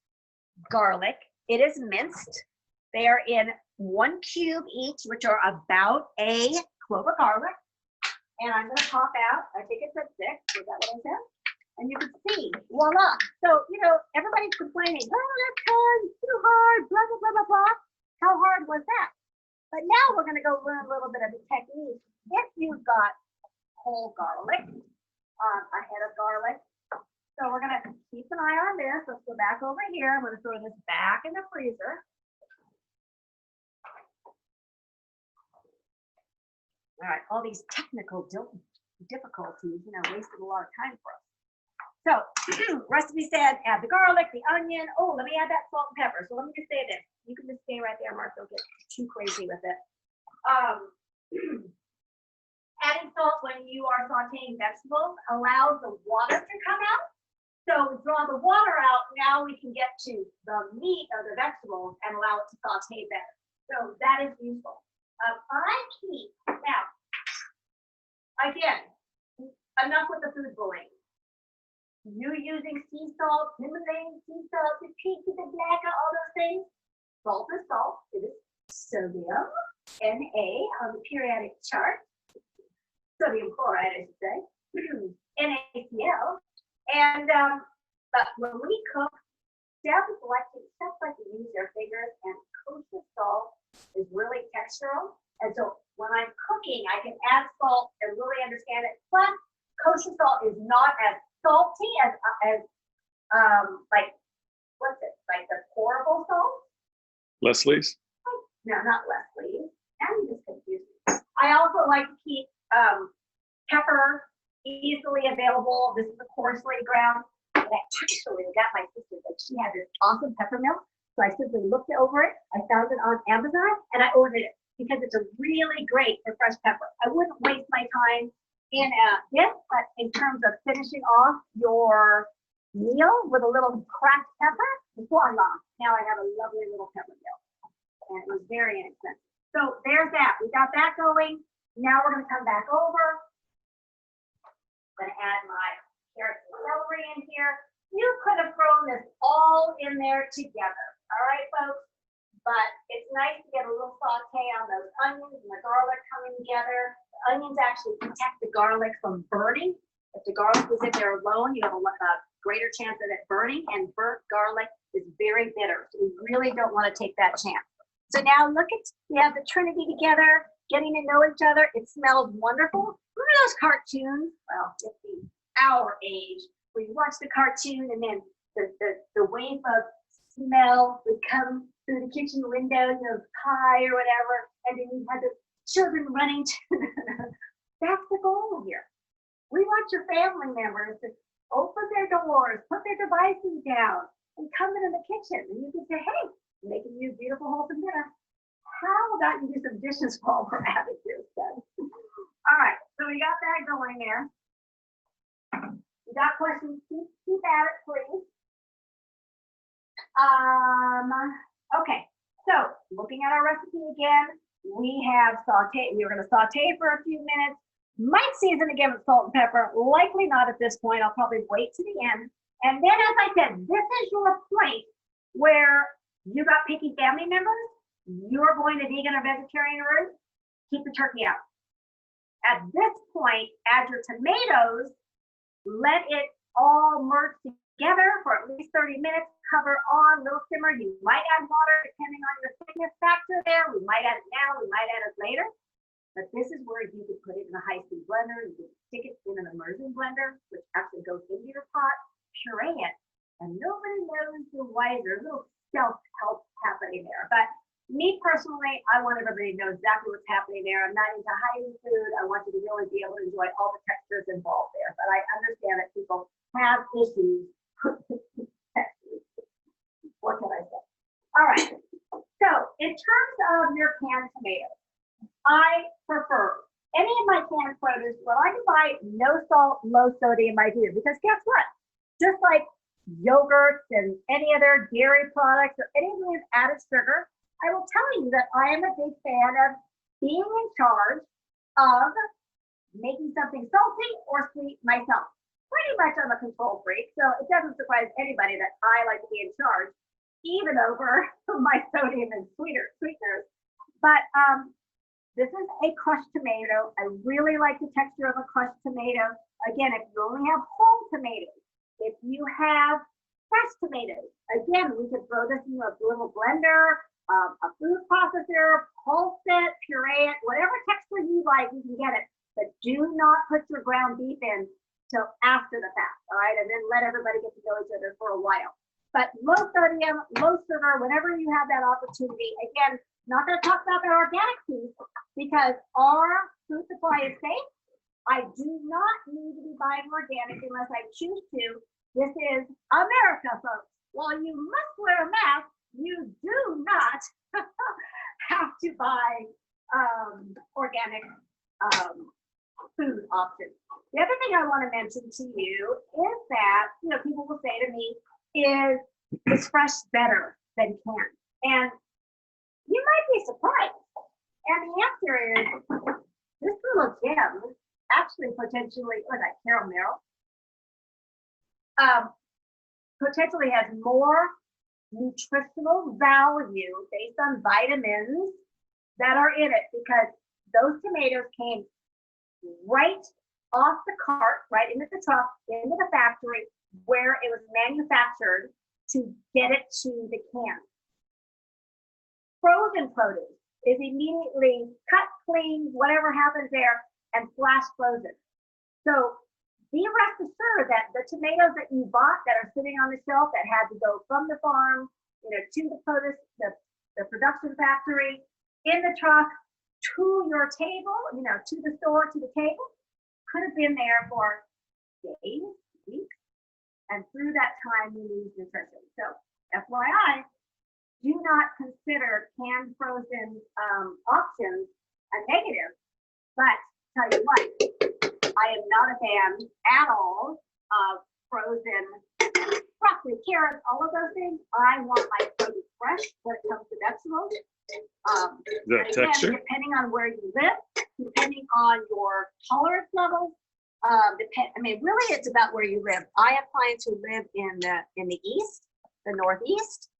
garlic. It is minced. They are in 1 cube each, which are about a clove of garlic. And I'm gonna pop out, I think it said 6, is that what I said? And you can see, voila. So, you know, everybody's complaining, oh, that's hard, it's too hard, blah, blah, blah, blah, blah. How hard was that? But now we're gonna go learn a little bit of the technique. If you've got whole garlic, a head of garlic, so we're gonna keep an eye on this. Let's go back over here. I'm gonna throw this back in the freezer. All right, all these technical difficulties, you know, wasted a lot of time for us. So, recipe said, add the garlic, the onion. Oh, let me add that salt and pepper. So let me just say this. You can just stay right there, Mark. Don't get too crazy with it. Adding salt when you are sauteing vegetables allows the water to come out. So we draw the water out. Now we can get to the meat of the vegetables and allow it to saute better. So that is useful. I keep, now, again, enough with the food bullying. You're using sea salt, Himalayan sea salt, the pink, the black, all those things. Salt is salt. It is sodium, Na on the periodic chart. Sodium chloride, I should say. NaCl. And but when we cook, Steph like to use their fingers, and kosher salt is really textural. And so when I'm cooking, I can add salt and really understand it. Plus, kosher salt is not as salty as like, what's it, like the pourable salt? Leslie's? No, not Leslie's. Now you just confused me. I also like to keep pepper easily available. This is a coarsely ground. And I actually got my sister that she had this awesome pepper mill. So I simply looked over it. I found it on Amazon and I ordered it because it's a really great for fresh pepper. I wouldn't waste my time in this, but in terms of finishing off your meal with a little cracked pepper, voila. Now I have a lovely little pepper mill. And it was very inexpensive. So there's that. We got that going. Now we're going to come back over. I'm going to add my carrots and celery in here. You could have thrown this all in there together. All right, folks? But it's nice to get a little saute on those onions and the garlic coming together. The onions actually protect the garlic from burning. If the garlic was in there alone, you have a greater chance of it burning, and burnt garlic is very bitter. So we really don't want to take that chance. So now look at, we have the Trinity together, getting to know each other. It smells wonderful. Remember those cartoons? Well, it's our age, where you watch the cartoon and then the wave of smell would come through the kitchen window, you know, pie or whatever, and then you had the children running to that's the goal here. We want your family members to open their doors, put their devices down, and come into the kitchen. And you can say, hey, I'm making you a beautiful, wholesome dinner. How about you do some dishes while we're at it here, son? All right, so we got that going there. You got questions? Keep at it, please. Okay, so looking at our recipe again, we have saute. We're going to saute for a few minutes. Might season again with salt and pepper. Likely not at this point. I'll probably wait to the end. And then, as I said, this is your point where you got picky family members. You're going to vegan or vegetarian route. Keep the turkey out. At this point, add your tomatoes. Let it all merge together for at least 30 minutes. Cover on, little simmer. You might add water depending on your thickness factor there. We might add it now, we might add it later. But this is where you could put it in a high-speed blender. You could stick it in an immersion blender, which actually goes into your pot, puree it, and nobody knows the wiser. A little self-help happening there. But me personally, I want everybody to know exactly what's happening there. I'm not into hiding food. I want you to really be able to enjoy all the textures involved there. But I understand that people have issues with textures. What can I say? All right. So in terms of your canned tomatoes, I prefer any of my canned produce. Well, I can buy no salt, low sodium. I do, because guess what? Just like yogurts and any other dairy products or anything with added sugar, I will tell you that I am a big fan of being in charge of making something salty or sweet myself. Pretty much I'm a control freak, so it doesn't surprise anybody that I like to be in charge, even over my sodium and sweeteners. But this is a crushed tomato. I really like the texture of a crushed tomato. Again, if you only have whole tomatoes, if you have fresh tomatoes, again, we could throw this in a little blender, a food processor, pulse it, puree it, whatever texture you like, you can get it. But do not put your ground beef in till after the fact, all right? And then let everybody get to know each other for a while. But low sodium, low sugar, whenever you have that opportunity. Again, not going to talk about the organic piece because our food supply is safe. I do not need to be buying organic unless I choose to. This is America, folks. While you must wear a mask, you do not have to buy organic food options. The other thing I want to mention to you is that, people will say to me, is fresh better than canned? And you might be surprised. And the answer is, this little gem actually potentially, or that caramel, potentially has more nutritional value based on vitamins that are in it because those tomatoes came right off the cart, right into the truck, into the factory where it was manufactured to get it to the can. Frozen produce is immediately cut, clean, whatever happens there, and flash frozen. So be rest assured that the tomatoes that you bought that are sitting on the shelf that had to go from the farm, to the produce, the production factory, in the truck, to your table, to the store, to the table, could have been there for days, weeks, and through that time you lose nutrition. So FYI, do not consider canned frozen options a negative, but tell you what, I am not a fan at all of frozen broccoli, carrots, all of those things. I want my produce fresh when it comes to vegetables. The again, texture? depending on where you live, depending on your tolerance levels, really it's about where you live. I have clients who live in the east, the northeast,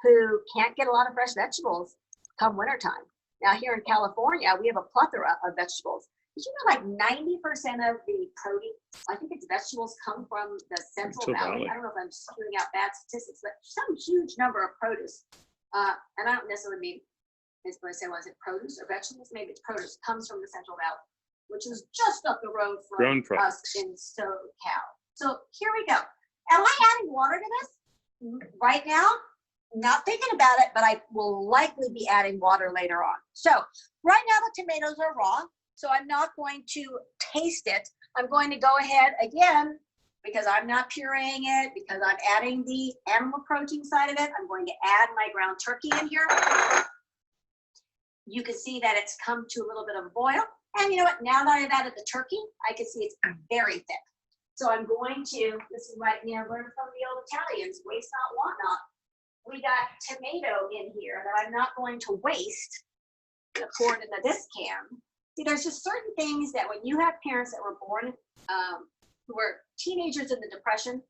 who can't get a lot of fresh vegetables come wintertime. Now here in California, we have a plethora of vegetables. Did you know like 90% of the produce, I think it's vegetables, come from the Central Valley? I don't know if I'm spewing out bad statistics, but some huge number of produce. And I don't necessarily mean, was it produce or vegetables? Maybe it's produce, comes from the Central Valley, which is just up the road from us in SoCal. So here we go. Am I adding water to this? Right now, not thinking about it, but I will likely be adding water later on. So right now the tomatoes are raw, so I'm not going to taste it. I'm going to go ahead again, because I'm not pureeing it, because I'm adding the animal protein side of it. I'm going to add my ground turkey in here. You can see that it's come to a little bit of a boil. And you know what, now that I've added the turkey, I can see it's very thick. So I'm going to, this is right, learn from the old Italians, waste not, want not. We got tomato in here that I'm not going to waste. I'm gonna pour it into this can. See, there's just certain things that when you have parents that were born, who were teenagers in the Depression,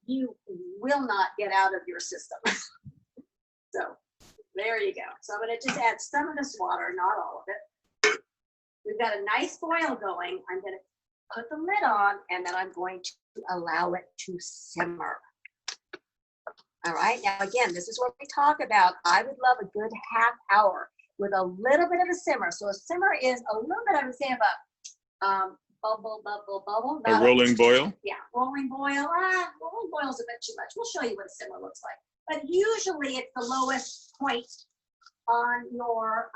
you will not get out of your system. So there you go. So I'm gonna just add some of this water, not all of it. We've got a nice boil going. I'm gonna put the lid on and then I'm going to allow it to simmer. All right, now again, this is what we talk about. I would love a good half hour with a little bit of a simmer. So a simmer is a little bit, I would say about bubble. A rolling boil? Yeah, rolling boil. Rolling boil is a bit too much. We'll show you what a simmer looks like. But usually it's the lowest point on your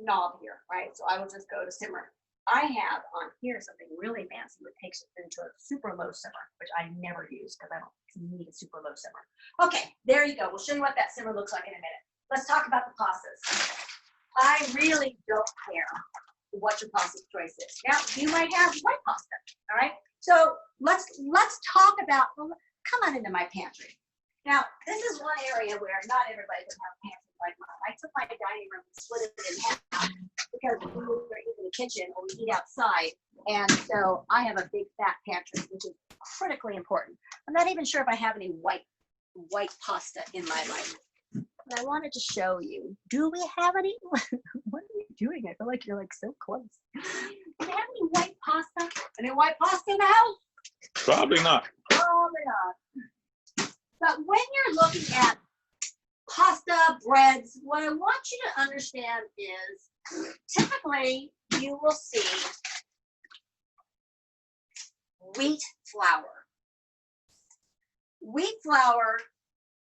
knob here, right? So I will just go to simmer. I have on here something really fancy that takes it into a super low simmer, which I never use because I don't need a super low simmer. Okay, there you go. We'll show you what that simmer looks like in a minute. Let's talk about the pastas. I really don't care what your pasta choice is. Now, you might have white pasta, all right? So let's talk about, well, come on into my pantry. Now, this is one area where not everybody can have a pantry like mine. I took my dining room and split it in half because we either eat in the kitchen or we eat outside. And so I have a big fat pantry, which is critically important. I'm not even sure if I have any white white pasta in my life. But I wanted to show you. Do we have any? What are you doing? I feel like you're like so close. Do we have any white pasta? Any white pasta in the house? Probably not. Probably not. But when you're looking at pasta, breads, what I want you to understand is typically you will see wheat flour. Wheat flour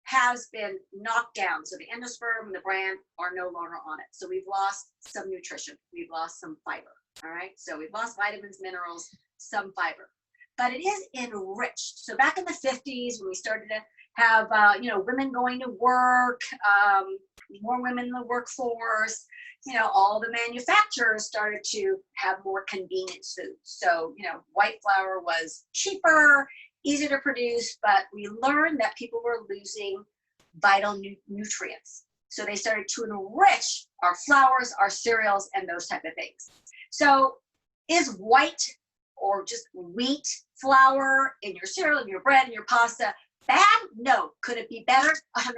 has been knocked down. So the endosperm and the bran are no longer on it. So we've lost some nutrition. We've lost some fiber. All right. So we've lost vitamins, minerals, some fiber. But it is enriched. So back in the 50s, when we started to have, women going to work, more women in the workforce, all the manufacturers started to have more convenience foods. So, white flour was cheaper, easier to produce, but we learned that people were losing vital nutrients. So they started to enrich our flours, our cereals, and those type of things. So is white or just wheat flour in your cereal, in your bread, in your pasta bad? No. Could it be better? 100%.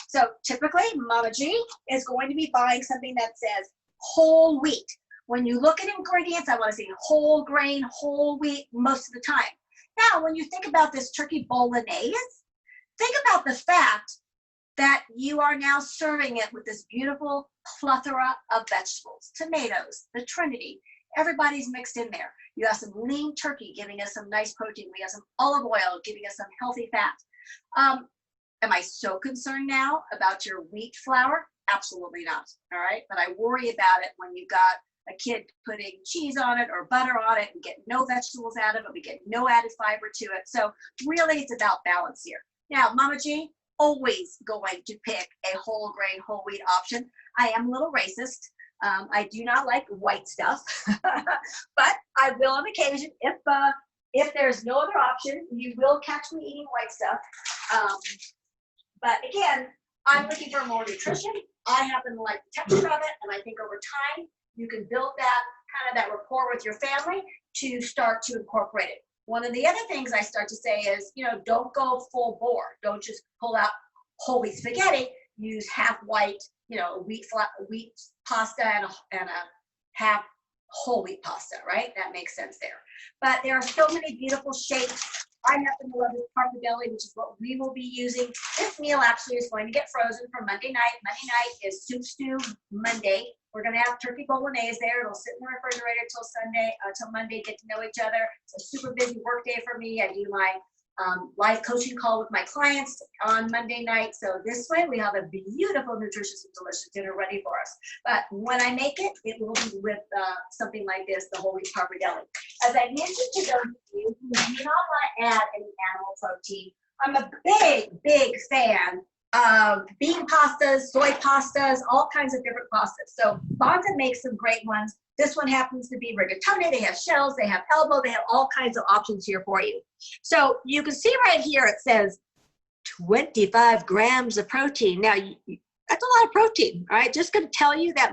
So typically, Mama G is going to be buying something that says whole wheat. When you look at ingredients, I want to say whole grain, whole wheat most of the time. Now, when you think about this turkey bolognese, think about the fact that you are now serving it with this beautiful plethora of vegetables, tomatoes, the Trinity. Everybody's mixed in there. You have some lean turkey giving us some nice protein. We have some olive oil giving us some healthy fat. Am I so concerned now about your wheat flour? Absolutely not. All right. But I worry about it when you've got a kid putting cheese on it or butter on it and get no vegetables out of it. We get no added fiber to it. So really it's about balance here. Now, Mama G, always going to pick a whole grain, whole wheat option. I am a little racist. I do not like white stuff, but I will on occasion, if there's no other option, you will catch me eating white stuff. But again, I'm looking for more nutrition. I happen to like the texture of it, and I think over time, you can build that kind of that rapport with your family to start to incorporate it. One of the other things I start to say is, don't go full bore. Don't just pull out whole wheat spaghetti. Use half white, wheat pasta and a half whole wheat pasta, right? That makes sense there. But there are so many beautiful shapes. I happen to love this pappardelle, which is what we will be using. This meal actually is going to get frozen for Monday night. Monday night is soup stew Monday. We're going to have turkey bolognese there. It'll sit in the refrigerator till Monday, get to know each other. It's a super busy work day for me. I do my live coaching call with my clients on Monday night. So this way we have a beautiful, nutritious, and delicious dinner ready for us. But when I make it, it will be with something like this, the whole wheat pappardelle. As I mentioned to those of you who do not want to add any animal protein, I'm a big fan of bean pastas, soy pastas, all kinds of different pastas. So Bonza makes some great ones. This one happens to be rigatoni. They have shells, they have elbow, they have all kinds of options here for you. So you can see right here it says 25 grams of protein. Now, that's a lot of protein, all right? Just going to tell you that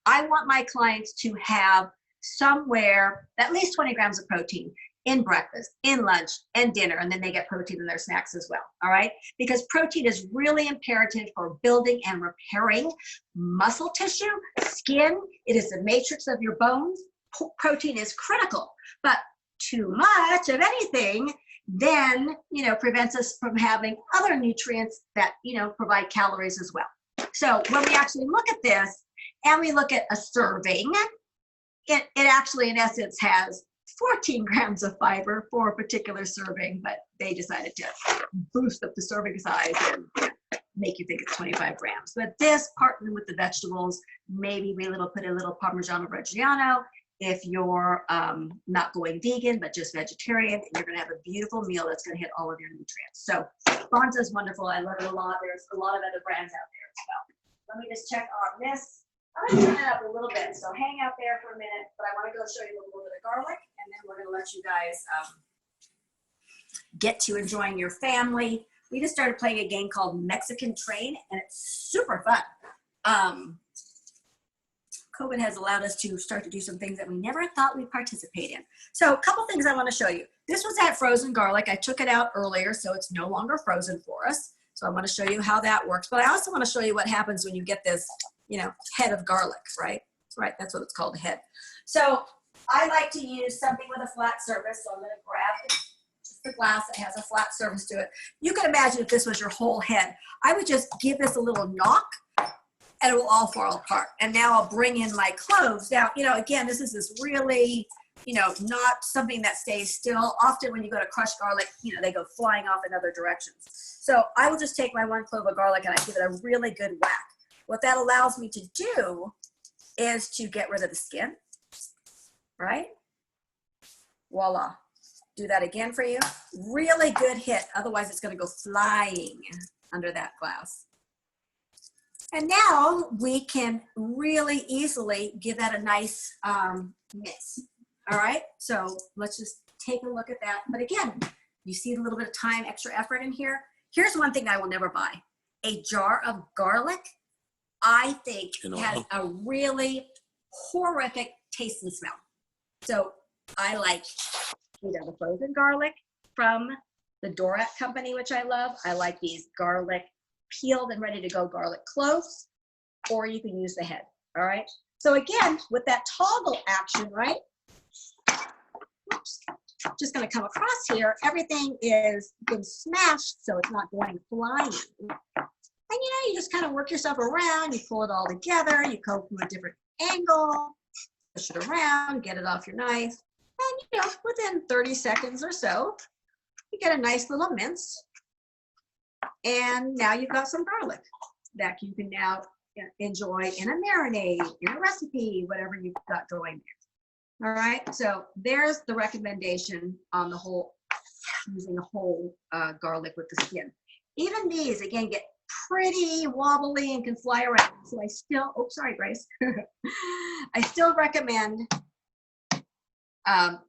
I want my clients to have somewhere at least 20 grams of protein in breakfast, in lunch, and dinner, and then they get protein in their snacks as well, all right? Because protein is really imperative for building and repairing muscle tissue, skin. It is the matrix of your bones. Protein is critical, but too much of anything then, prevents us from having other nutrients that, provide calories as well. So when we actually look at this and we look at a serving, it actually, in essence, has 14 grams of fiber for a particular serving, but they decided to boost up the serving size and make you think it's 25 grams. But this, partnered with the vegetables, maybe we put a little Parmigiano Reggiano. If you're not going vegan, but just vegetarian, you're going to have a beautiful meal that's going to hit all of your nutrients. So Bonza is wonderful. I love it a lot. There's a lot of other brands out there as well. Let me just check on this. I'm going to turn it up a little bit, so hang out there for a minute, but I want to go show you a little bit of garlic, and then we're going to let you guys get to enjoying your family. We just started playing a game called Mexican Train, and it's super fun. COVID has allowed us to start to do some things that we never thought we'd participate in. So a couple things I want to show you. This was that frozen garlic. I took it out earlier, so it's no longer frozen for us. So I want to show you how that works. But I also want to show you what happens when you get this, you know, head of garlic, right? Right, that's what it's called, a head. So I like to use something with a flat surface. So I'm going to grab just the glass that has a flat surface to it. You can imagine if this was your whole head. I would just give this a little knock and it will all fall apart. And now I'll bring in my cloves. Now, you know, again, this is this really, you know, not something that stays still. Often when you go to crush garlic, you know, they go flying off in other directions. So I will just take my 1 clove of garlic and I give it a really good whack. What that allows me to do is to get rid of the skin, right? Voila. Do that again for you. Really good hit. Otherwise it's going to go flying under that glass. And now we can really easily give that a nice mix. All right, so let's just take a look at that. But again, you see a little bit of time, extra effort in here. Here's one thing I will never buy. A jar of garlic, I think, has a really horrific taste and smell. So I like, you know, the frozen garlic from the Dorat company, which I love. I like these garlic peeled and ready to go garlic cloves, or you can use the head. All right. So again, with that toggle action, right? Oops, just going to come across here. Everything is been smashed, so it's not going flying. And you know, you just kind of work yourself around. You pull it all together. You go from a different angle, push it around, get it off your knife, and you know, within 30 seconds or so, you get a nice little mince. And now you've got some garlic that you can now enjoy in a marinade, in a recipe, whatever you've got going there. All right, so there's the recommendation on the whole, using a whole garlic with the skin. Even these, again, get pretty wobbly and can fly around. So I still, oh, sorry, Grace. I still recommend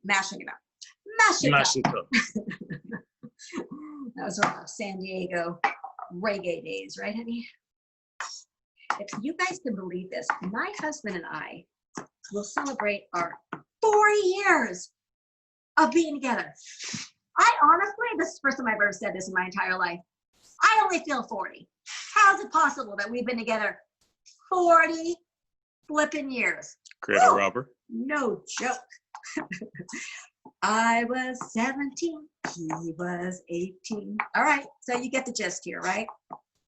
mashing it up. Mash it up. Those are our San Diego reggae days, right, honey? If you guys can believe this, my husband and I will celebrate our 40 years of being together. I honestly, this is the first time I've ever said this in my entire life. I only feel 40. How is it possible that we've been together 40 flipping years? Cradle robber. No joke. I was 17, he was 18. All right, so you get the gist here, right?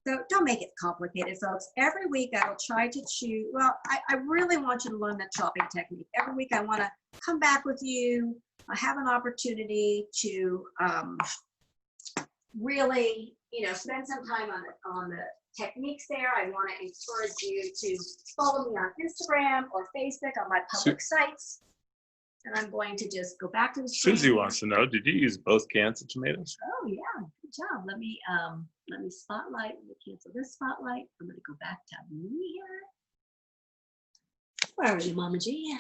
So don't make it complicated, folks. Every week I will try to choose, well, I really want you to learn that chopping technique. Every week I want to come back with you. I have an opportunity to really, you know, spend some time on the techniques there. I want to encourage you to follow me on Instagram or Facebook on my public sites. And I'm going to just go back to the screen. Susie wants to know, did you use both cans of tomatoes? Oh yeah, good job. Let me spotlight. Let me cancel this spotlight. I'm going to go back to me here. Where are you, Mama G?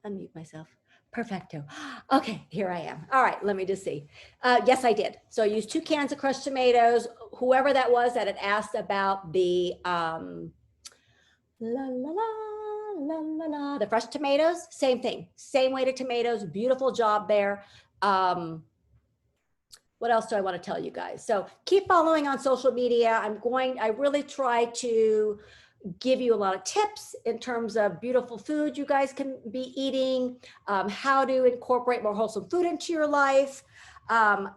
Unmute myself. Perfecto. Okay, here I am. All right, let me just see. Yes, I did. So I used 2 cans of crushed tomatoes. Whoever that was that had asked about the the fresh tomatoes, same thing, same weight of tomatoes, beautiful job there. What else do I want to tell you guys? So keep following on social media. I really try to give you a lot of tips in terms of beautiful food you guys can be eating, how to incorporate more wholesome food into your life,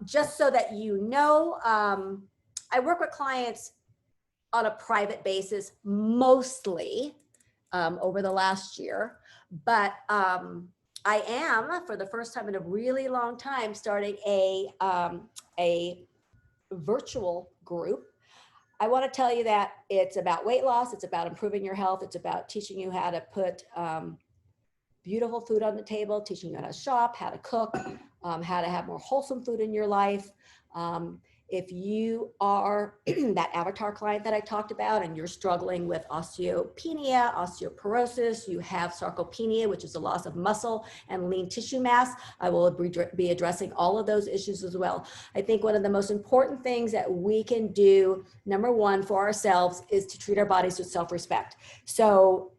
just so that you know. I work with clients on a private basis mostly over the last year, but I am, for the first time in a really long time, starting a virtual group. I want to tell you that it's about weight loss. It's about improving your health. It's about teaching you how to put beautiful food on the table, teaching you how to shop, how to cook, how to have more wholesome food in your life. If you are that avatar client that I talked about and you're struggling with osteopenia, osteoporosis, you have sarcopenia, which is the loss of muscle and lean tissue mass, I will be addressing all of those issues as well. I think one of the most important things that we can do, number one, for ourselves is to treat our bodies with self-respect. So,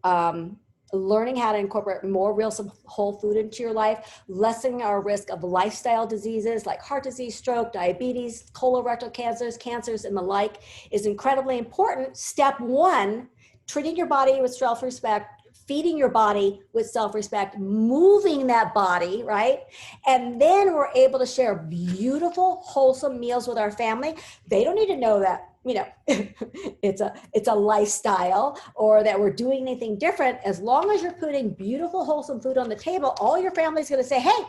learning how to incorporate more real whole food into your life, lessening our risk of lifestyle diseases like heart disease, stroke, diabetes, colorectal cancers, and the like is incredibly important. Step one, treating your body with self-respect, feeding your body with self-respect, moving that body, right? And then we're able to share beautiful, wholesome meals with our family. They don't need to know that, you know, it's a lifestyle or that we're doing anything different. As long as you're putting beautiful, wholesome food on the table, all your family's going to say, hey,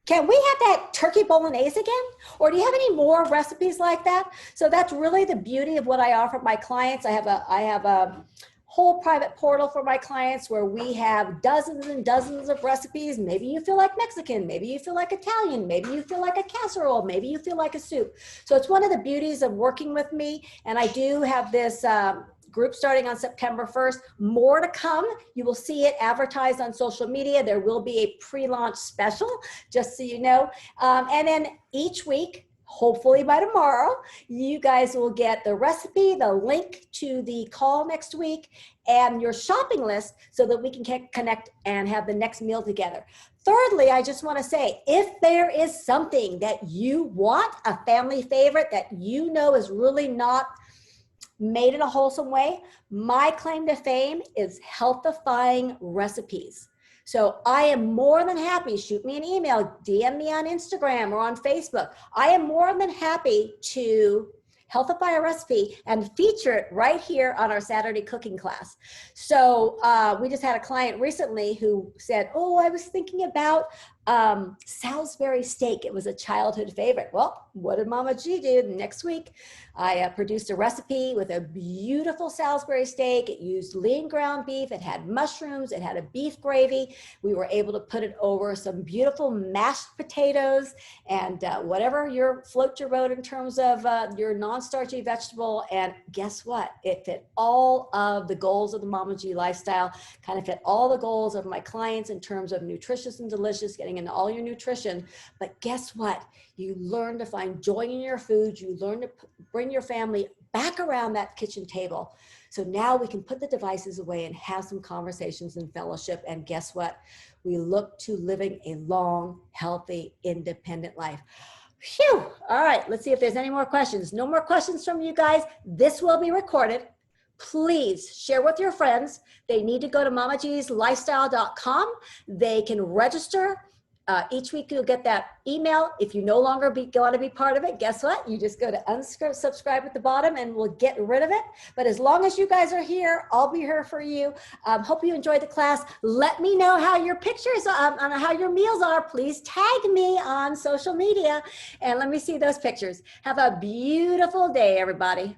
can we have that turkey bolognese again? Or do you have any more recipes like that? So that's really the beauty of what I offer my clients. I have a whole private portal for my clients where we have dozens and dozens of recipes. Maybe you feel like Mexican, maybe you feel like Italian, maybe you feel like a casserole, maybe you feel like a soup. So it's one of the beauties of working with me. And I do have this group starting on September 1st. More to come. You will see it advertised on social media. There will be a pre-launch special, just so you know. And then each week, hopefully by tomorrow, you guys will get the recipe, the link to the call next week, and your shopping list so that we can connect and have the next meal together. Thirdly, I just want to say, if there is something that you want, a family favorite that you know is really not made in a wholesome way, my claim to fame is healthifying recipes. So I am more than happy, shoot me an email, DM me on Instagram or on Facebook. I am more than happy to healthify a recipe and feature it right here on our Saturday cooking class. So we just had a client recently who said, oh, I was thinking about Salisbury steak. It was a childhood favorite. Well, what did Mama G do? Next week, I produced a recipe with a beautiful Salisbury steak. It used lean ground beef. It had mushrooms. It had a beef gravy. We were able to put it over some beautiful mashed potatoes and whatever float your boat in terms of your non-starchy vegetable. And guess what? It fit all of the goals of the Mama G lifestyle, kind of fit all the goals of my clients in terms of nutritious and delicious, getting into all your nutrition. But guess what? You learn to find joy in your food. You learn to bring your family back around that kitchen table. So now we can put the devices away and have some conversations and fellowship. And guess what? We look to living a long, healthy, independent life. Phew. All right, let's see if there's any more questions. No more questions from you guys. This will be recorded. Please share with your friends. They need to go to mamagslifestyle.com. They can register. Each week you'll get that email. If you no longer want to be part of it, guess what? You just go to unsubscribe at the bottom and we'll get rid of it. But as long as you guys are here, I'll be here for you. Hope you enjoyed the class. Let me know how your pictures, on how your meals are. Please tag me on social media and let me see those pictures. Have a beautiful day, everybody.